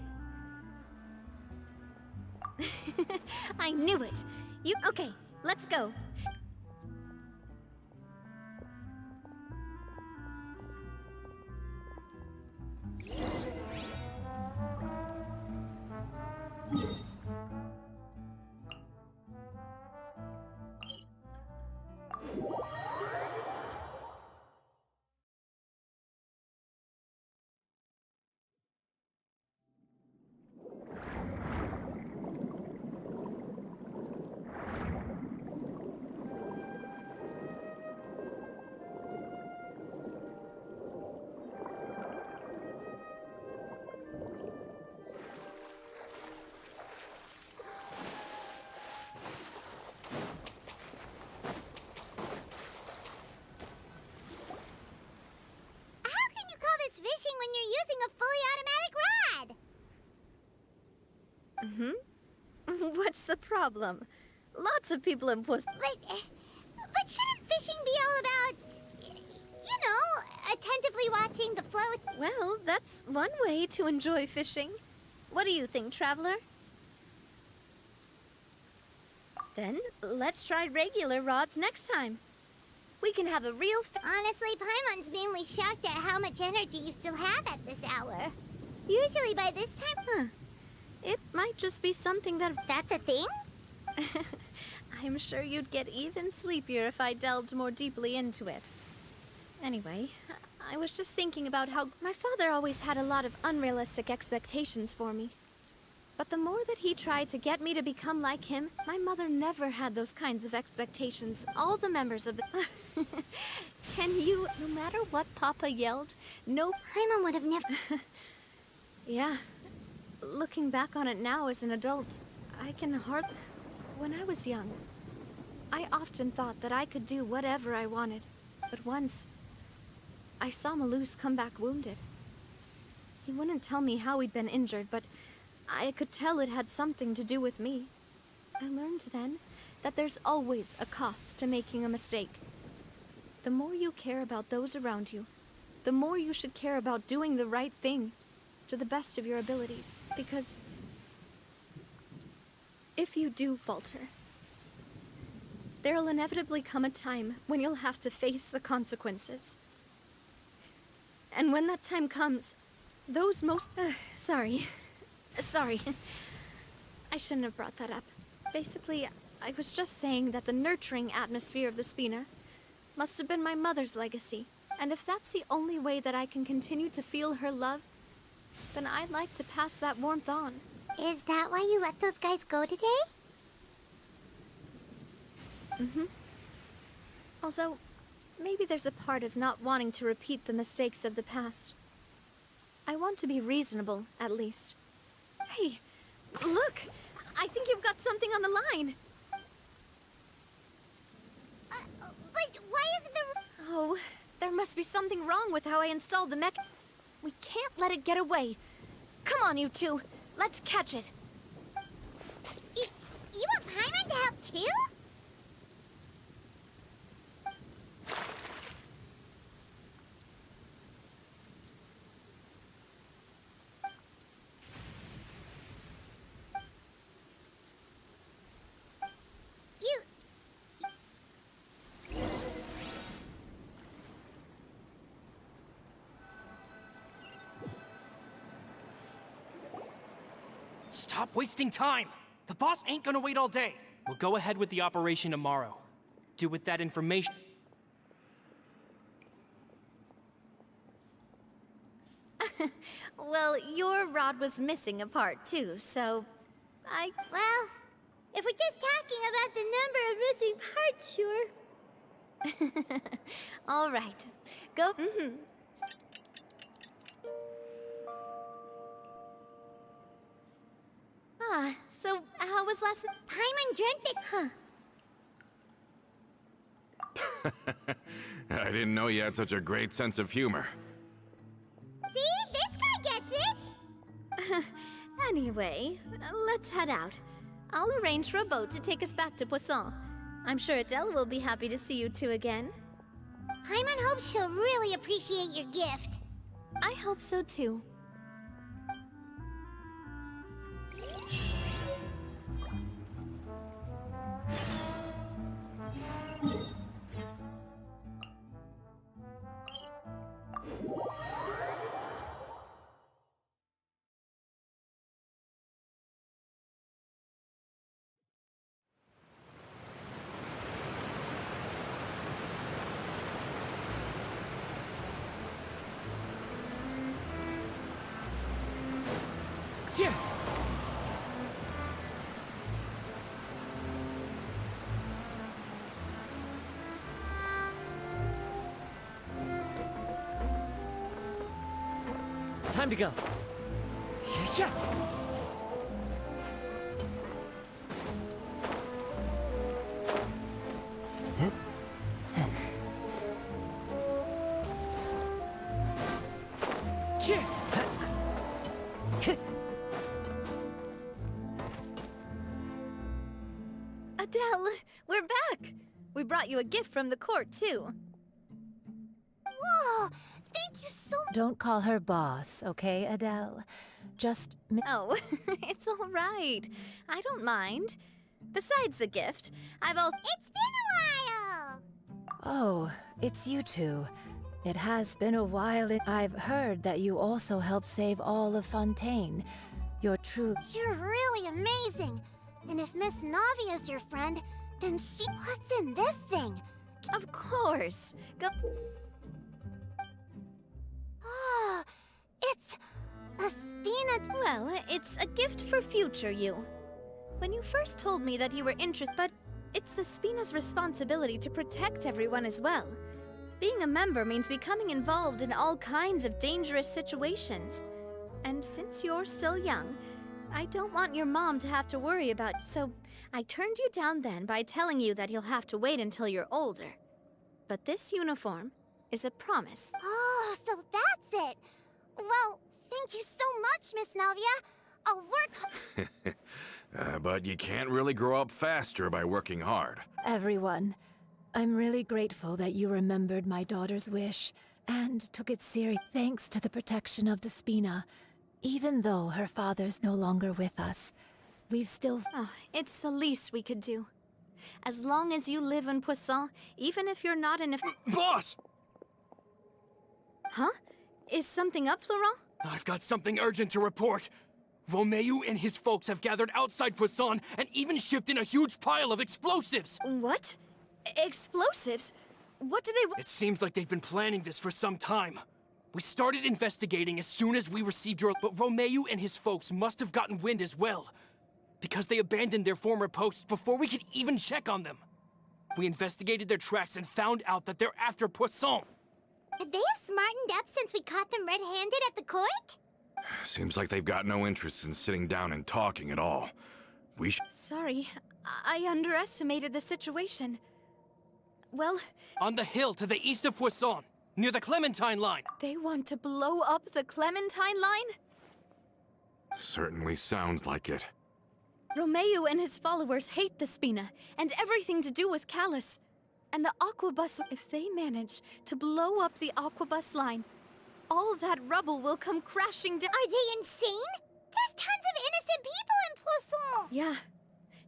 I knew it. Okay, let's go. Fishing when you're using a fully automatic rod. What's the problem? Lots of people in But shouldn't fishing be all about, attentively watching the float? Well, that's one way to enjoy fishing. What do you think, Traveler? Then, let's try regular rods next time. We can have a real Honestly, Paimon's mainly shocked at how much energy you still have at this hour. Usually by this time... It might just be something That's a thing? I'm sure you'd get even sleepier if I delved more deeply into it. Anyway, I was just thinking about how my father always had a lot of unrealistic expectations for me. But the more that he tried to get me to become like him, my mother never had those kinds of expectations. All the members of the... Can you, no matter what Papa yelled, no... Paimon would have never... Yeah. Looking back on it now as an adult, I can hardly... When I was young, I often thought that I could do whatever I wanted. But once, I saw Malus come back wounded. He wouldn't tell me how he'd been injured, but I could tell it had something to do with me. I learned then that there's always a cost to making a mistake. The more you care about those around you, the more you should care about doing the right thing to the best of your abilities. Because if you do falter, there'll inevitably come a time when you'll have to face the consequences. And when that time comes, those most... Sorry. I shouldn't have brought that up. Basically, I was just saying that the nurturing atmosphere of the Spina must have been my mother's legacy. And if that's the only way that I can continue to feel her love, then I'd like to pass that warmth on. Is that why you let those guys go today? Although, maybe there's a part of not wanting to repeat the mistakes of the past. I want to be reasonable, at least. Hey, look! I think you've got something on the line! But why isn't there... Oh, there must be something wrong with how I installed the mech... We can't let it get away. Come on, you two. Let's catch it. You want Paimon to help too? Stop wasting time! The boss ain't gonna wait all day. We'll go ahead with the operation tomorrow. Do with that information... Well, your rod was missing a part, too, so... Well, if we're just talking about the number of missing parts, sure. All right. Go... Ah, so how was lesson? Paimon dreamt it. Huh. I didn't know you had such a great sense of humor. See? This guy gets it! Anyway, let's head out. I'll arrange for a boat to take us back to Poisson. I'm sure Adele will be happy to see you two again. Paimon hopes she'll really appreciate your gift. I hope so too. Yeah. Time to go. Yeah. Adele, we're back! We brought you a gift from the court, too. Whoa! Thank you so much. Don't call her boss, okay, Adele? Just... Oh, it's all right. I don't mind. Besides the gift, I've also... It's been a while! Oh, it's you two. It has been a while. I've heard that you also helped save all of Fontaine. You're true... You're really amazing! And if Miss Navia's your friend, then she... What's in this thing? Of course. Go... Oh, it's... a Spina... Well, it's a gift for future you. When you first told me that you were interested, but it's the Spina's responsibility to protect everyone as well. Being a member means becoming involved in all kinds of dangerous situations. And since you're still young, I don't want your mom to have to worry about... So, I turned you down then by telling you that you'll have to wait until you're older. But this uniform is a promise. Oh, so that's it! Well, thank you so much, Miss Navia. I'll work... But you can't really grow up faster by working hard. Everyone, I'm really grateful that you remembered my daughter's wish and took it serious. Thanks to the protection of the Spina, even though her father's no longer with us, we've still... Oh, it's the least we could do. As long as you live in Poisson, even if you're not in a... Boss! Huh? Is something up, Florent? I've got something urgent to report. Romeu and his folks have gathered outside Poisson and even shipped in a huge pile of explosives. What? Explosives? What do they... It seems like they've been planning this for some time. We started investigating as soon as we received your... But Romeu and his folks must have gotten wind as well. Because they abandoned their former posts before we could even check on them. We investigated their tracks and found out that they're after Poisson. Could they have smartened up since we caught them red-handed at the court? Seems like they've got no interest in sitting down and talking at all. We should... Sorry, I underestimated the situation. Well, On the hill to the east of Poisson, near the Clementine line. they want to blow up the Clementine line? Certainly sounds like it. Romeu and his followers hate the Spina, and everything to do with Callus. And the Aquabus, if they manage to blow up the Aquabus line, all that rubble will come crashing down. Are they insane? There's tons of innocent people in Poisson! Yeah.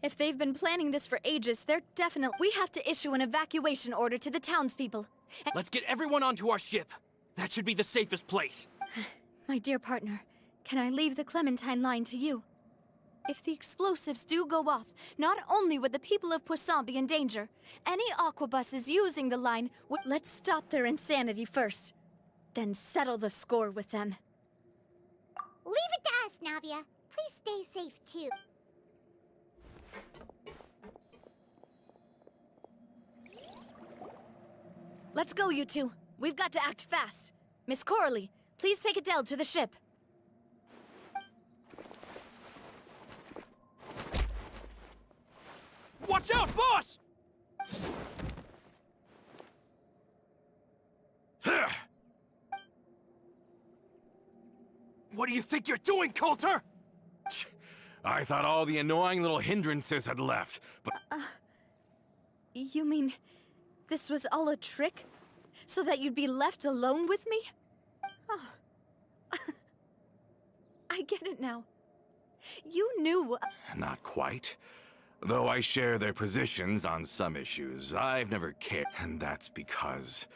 If they've been planning this for ages, they're definitely... We have to issue an evacuation order to the townspeople. Let's get everyone onto our ship. That should be the safest place. My dear partner, can I leave the Clementine line to you? If the explosives do go off, not only would the people of Poisson be in danger, any Aquabuses using the line would... Let's stop their insanity first, then settle the score with them. Leave it to us, Navia. Please stay safe, too. Let's go, you two. We've got to act fast. Miss Coralie, please take Adele to the ship. Watch out, boss! What do you think you're doing, Coulter? I thought all the annoying little hindrances had left, but... You mean this was all a trick? So that you'd be left alone with me? Oh. I get it now. You knew... Not quite. Though I share their positions on some issues, I've never cared. And that's because,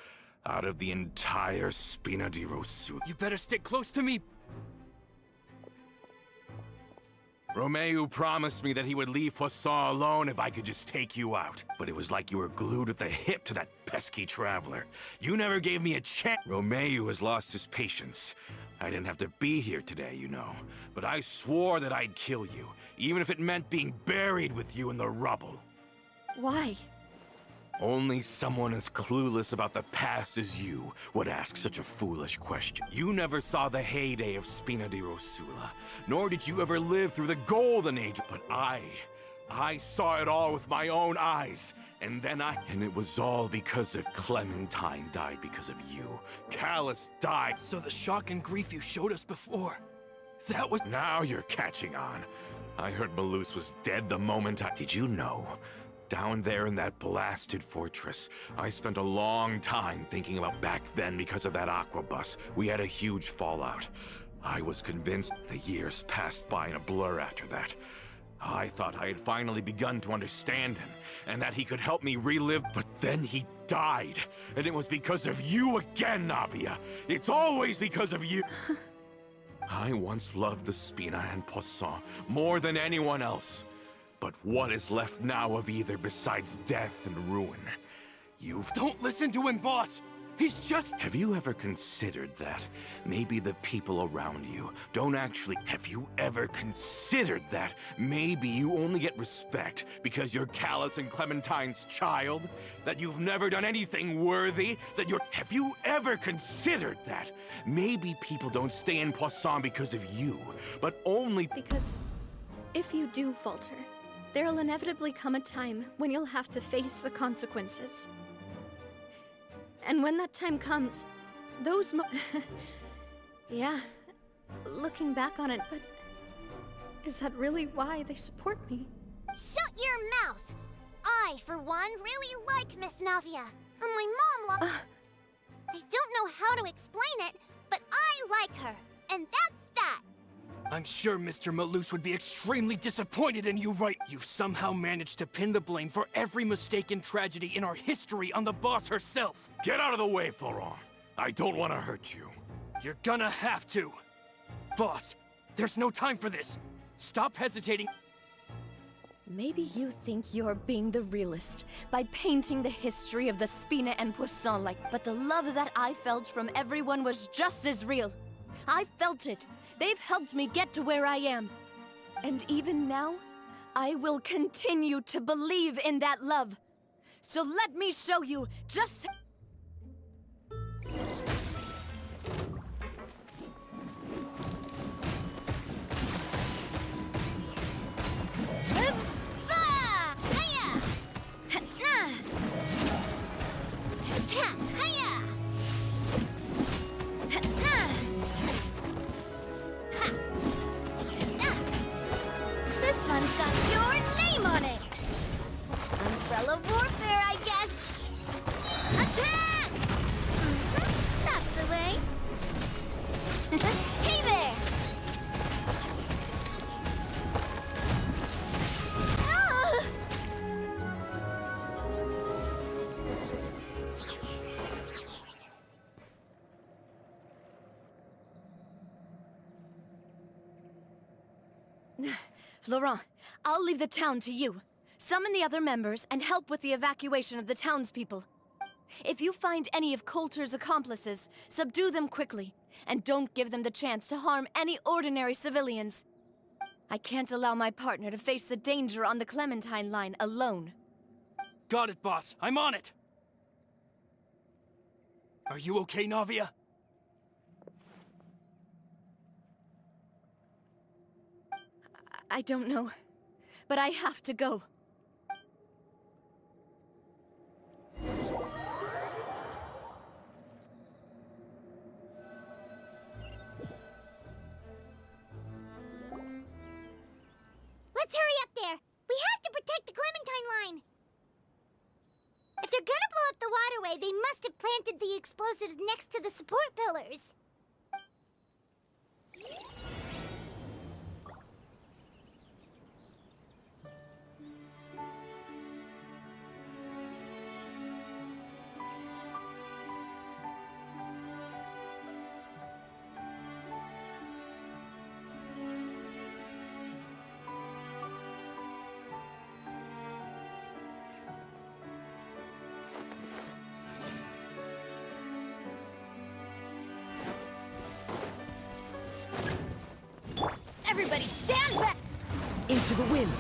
out of the entire Spina di Rosu, You better stick close to me. Romeu promised me that he would leave Poisson alone if I could just take you out. But it was like you were glued at the hip to that pesky traveler. You never gave me a chance. Romeu has lost his patience. I didn't have to be here today, you know. But I swore that I'd kill you, even if it meant being buried with you in the rubble. Why? Only someone as clueless about the past as you would ask such a foolish question. You never saw the heyday of Spina di Rosula, nor did you ever live through the golden age. But I saw it all with my own eyes. And it was all because of Clementine died because of you. Callus died. So the shock and grief you showed us before, that was... Now you're catching on. I heard Malus was dead the moment Did you know? Down there in that blasted fortress, I spent a long time thinking about back then because of that Aquabus. We had a huge fallout. I was convinced the years passed by in a blur after that. I thought I had finally begun to understand him, and that he could help me relive, but then he died. And it was because of you again, Navia. It's always because of you. I once loved the Spina and Poisson more than anyone else. But what is left now of either besides death and ruin? Don't listen to him, boss! He's just... Have you ever considered that maybe the people around you don't actually... Have you ever considered that maybe you only get respect because you're Callus and Clementine's child? That you've never done anything worthy? That you're... Have you ever considered that maybe people don't stay in Poisson because of you, but only... Because if you do falter, there'll inevitably come a time when you'll have to face the consequences. And when that time comes, those yeah, looking back on it, but is that really why they support me? Shut your mouth! I, for one, really like Miss Navia. And my mom loves... I don't know how to explain it, but I like her. And that's that! I'm sure Mr. Malus would be extremely disappointed in you, right? You've somehow managed to pin the blame for every mistake and tragedy in our history on the boss herself. Get out of the way, Florent. I don't want to hurt you. You're gonna have to. Boss, there's no time for this. Stop hesitating. Maybe you think you're being the realist by painting the history of the Spina and Poisson like, but the love that I felt from everyone was just as real. I felt it. They've helped me get to where I am. And even now, I will continue to believe in that love. So let me show you just... This one's got your name on it. Umbrella warfare, I guess. Attack! That's the way. Hey there! Ah! Florent, I'll leave the town to you. Summon the other members and help with the evacuation of the townspeople. If you find any of Coulter's accomplices, subdue them quickly, and don't give them the chance to harm any ordinary civilians. I can't allow my partner to face the danger on the Clementine line alone. Got it, boss. I'm on it. Are you okay, Navia? I don't know, but I have to go. Let's hurry up there. We have to protect the Clementine line. If they're gonna blow up the waterway, they must have planted the explosives next to the support pillars. Everybody stand back! Into the wind!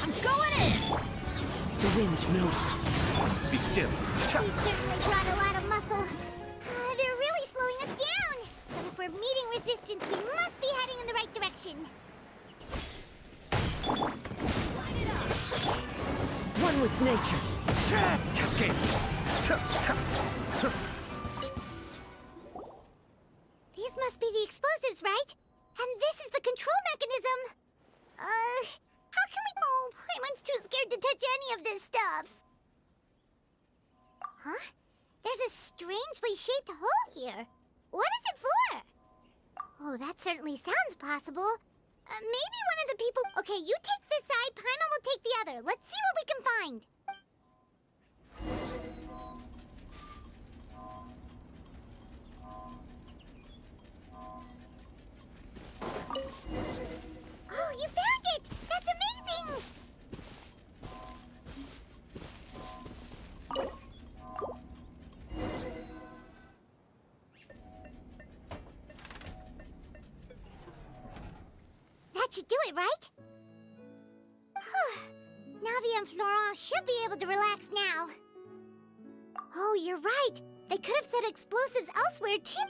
I'm going in! The wind knows me. Be still. We certainly brought a lot of muscle. They're really slowing us down. But if we're meeting resistance, we must be heading in the right direction. One with nature. Cascade. These must be the explosives, right? And this is the control mechanism. How can we... Oh, Paimon's too scared to touch any of this stuff. Huh? There's a strangely shaped hole here. What is it for? Oh, that certainly sounds possible. Maybe one of the people... Okay, you take this side, Paimon will take the other. Let's see what we can find. Oh, you found it! That's amazing! That should do it, right? Navi and Florent should be able to relax now. Oh, you're right. They could have set explosives elsewhere, too.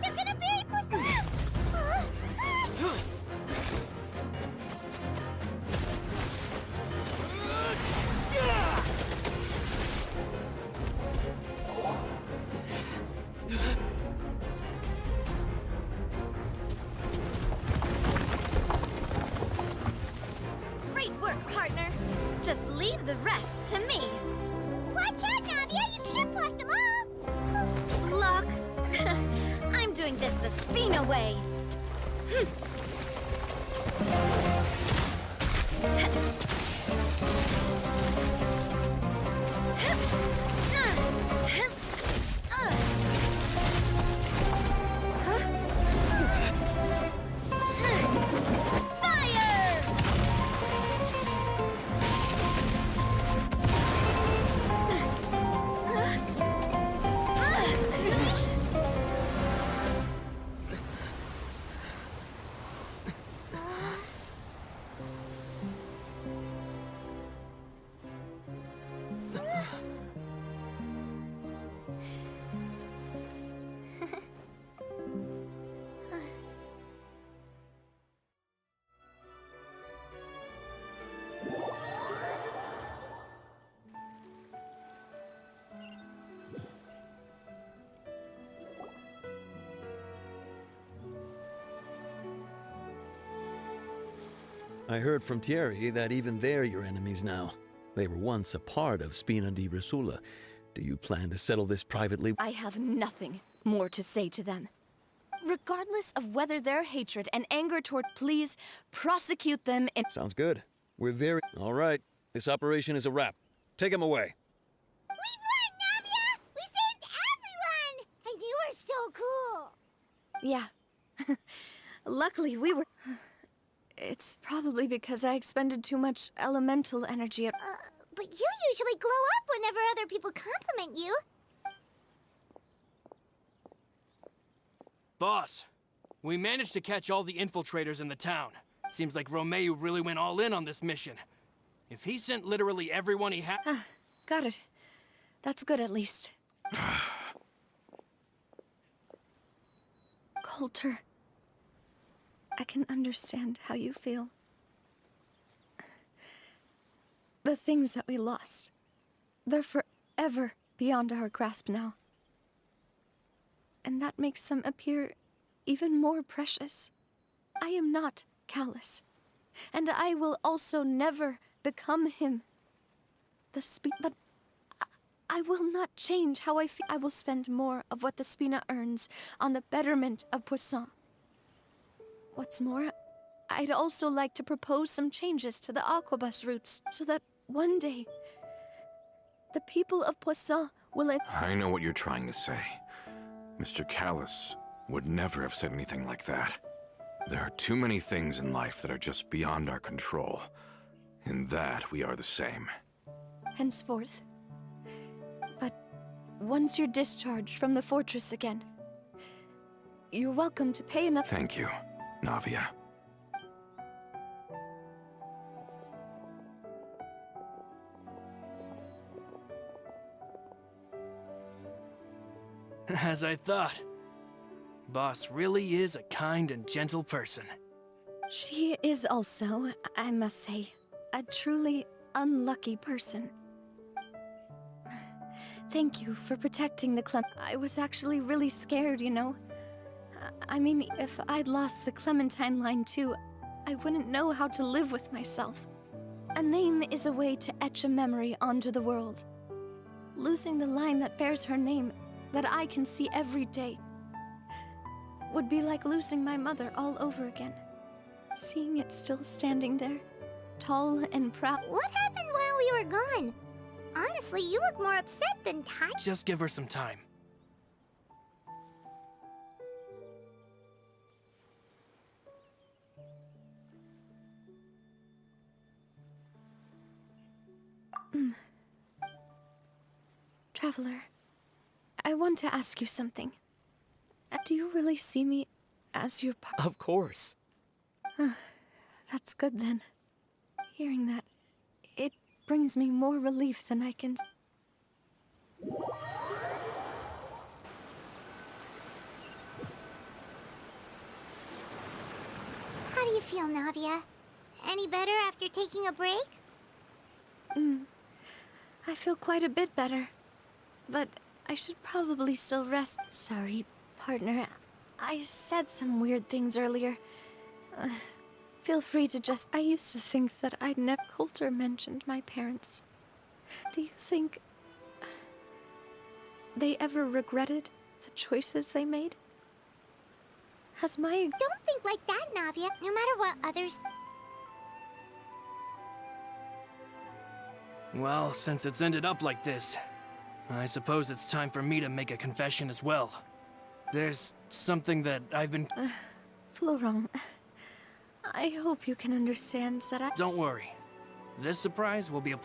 They're gonna bury Poisson! leave the rest to me. Watch out, Navia! You can't block them all! Block? I'm doing this the Spina way. I heard from Thierry that even they're your enemies now. They were once a part of Spina di Rosula. Do you plan to settle this privately? I have nothing more to say to them. Regardless of whether their hatred and anger toward, please prosecute them in. Sounds good. We're very... All right. This operation is a wrap. Take him away. We won, Navia! We saved everyone! And you were so cool! Yeah. Luckily, we were. It's probably because I expended too much elemental energy at. But you usually glow up whenever other people compliment you. Boss, we managed to catch all the infiltrators in the town. Seems like Romeu really went all in on this mission. If he sent literally everyone he had... Got it. That's good, at least. Coulter, I can understand how you feel. The things that we lost, they're forever beyond our grasp now. And that makes them appear even more precious. I am not callous, and I will also never become him. But I will not change how I feel. I will spend more of what the Spina earns on the betterment of Poisson. What's more, I'd also like to propose some changes to the Aquabus routes, so that one day, the people of Poisson will... I know what you're trying to say. Mr. Callus would never have said anything like that. There are too many things in life that are just beyond our control. In that, we are the same. Henceforth. But once you're discharged from the fortress again, you're welcome to pay enough... Thank you, Navia. As I thought. Boss really is a kind and gentle person. She is also, I must say, a truly unlucky person. Thank you for protecting the I was actually really scared, you know? I mean, if I'd lost the Clementine line too, I wouldn't know how to live with myself. A name is a way to etch a memory onto the world. Losing the line that bears her name, that I can see every day, would be like losing my mother all over again. Seeing it still standing there, tall and proud. What happened while we were gone? Honestly, you look more upset than tired. Just give her some time. Traveler, I want to ask you something. Do you really see me as your Of course. That's good then. Hearing that, it brings me more relief than I can... How do you feel, Navia? Any better after taking a break? I feel quite a bit better. But I should probably still rest. Sorry, partner. I said some weird things earlier. Feel free to just... I used to think that I'd never... Coulter mentioned my parents. Do you think... they ever regretted the choices they made? Has my... Don't think like that, Navia. No matter what others... Well, since it's ended up like this, I suppose it's time for me to make a confession as well. There's something that I've been... Florent, I hope you can understand that I... Don't worry. This surprise will be a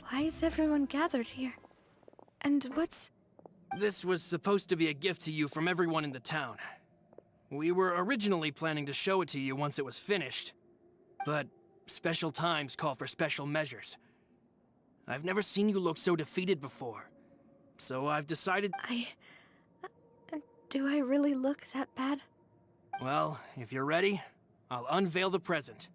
Why is everyone gathered here? And what's... This was supposed to be a gift to you from everyone in the town. We were originally planning to show it to you once it was finished. But special times call for special measures. I've never seen you look so defeated before. So I've decided... do I really look that bad? Well, if you're ready, I'll unveil the present.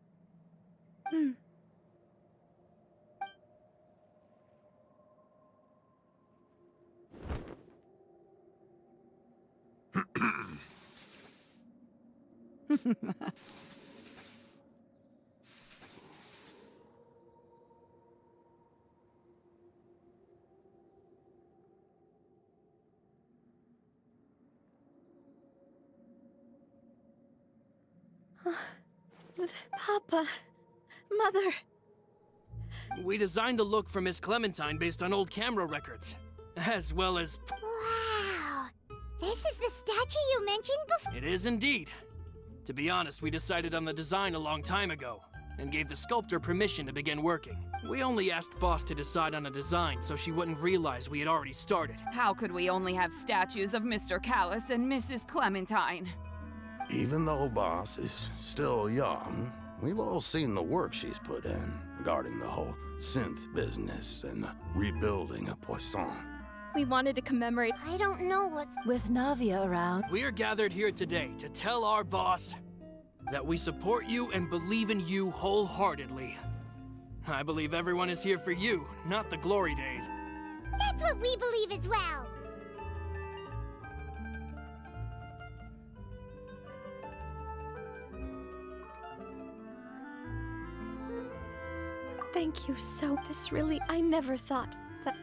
Papa... Mother... We designed the look for Miss Clementine based on old camera records, as well as... Wow! This is the statue you mentioned before? It is indeed. To be honest, we decided on the design a long time ago, and gave the sculptor permission to begin working. We only asked Boss to decide on a design so she wouldn't realize we had already started. How could we only have statues of Mr. Callis and Mrs. Clementine? Even though Boss is still young, we've all seen the work she's put in regarding the whole synth business and the rebuilding of Poisson. We wanted to commemorate... I don't know what's... With Navia around, We are gathered here today to tell our boss that we support you and believe in you wholeheartedly. I believe everyone is here for you, not the glory days. That's what we believe as well! Thank you so... This really... I never thought that...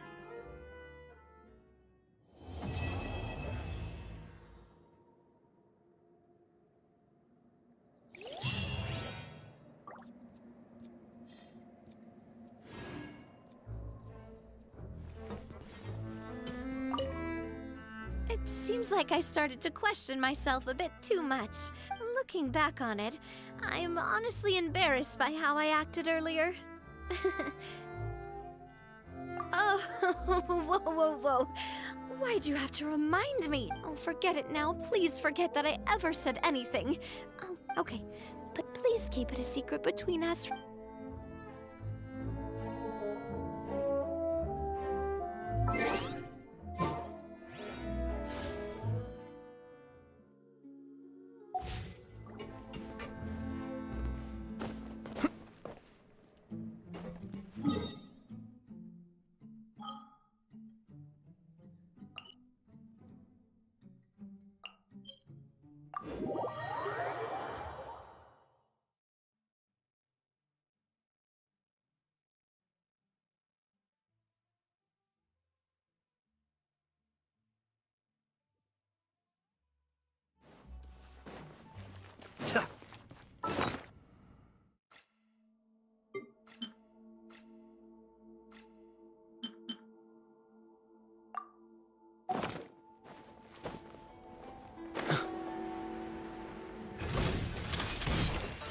It seems like I started to question myself a bit too much. Looking back on it, I'm honestly embarrassed by how I acted earlier. Oh, whoa. Why'd you have to remind me? Oh, forget it now. Please forget that I ever said anything. Oh, okay. But please keep it a secret between us.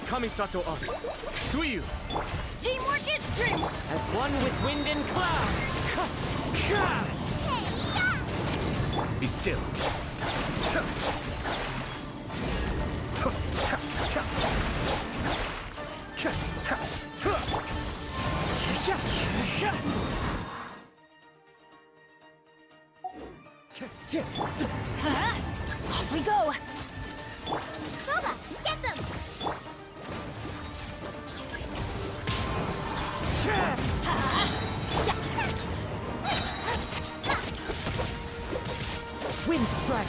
Kamisato Ari. Suiyu. Teamwork is dream! As one with wind and cloud. Be still. Off we go! Boba, get them! Wind strike.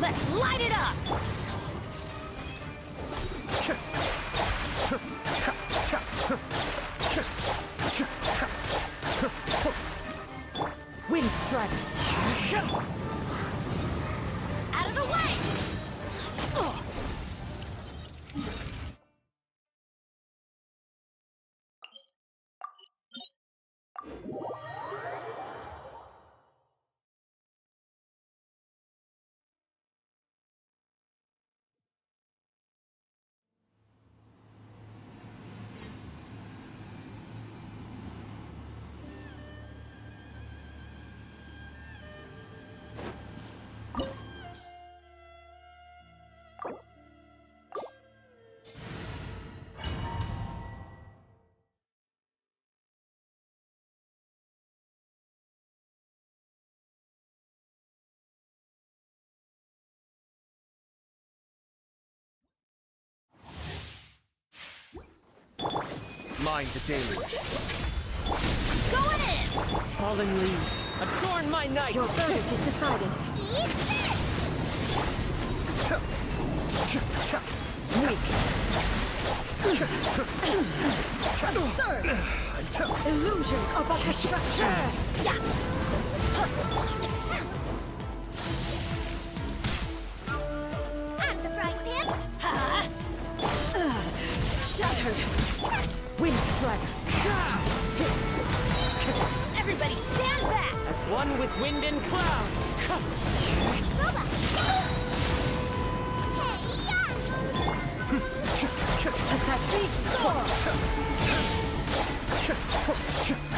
Let's light it up! Wind strike. Out of the way! Mind the deluge. Going in! Fallen leaves. Adorn my night. Your verdict is decided. Eat this! Absurd! Illusions are but distractions. Out of the frying pan! Shattered. Wind strike. Everybody stand back! As one with wind and cloud. Boba! Hey, Pathetic.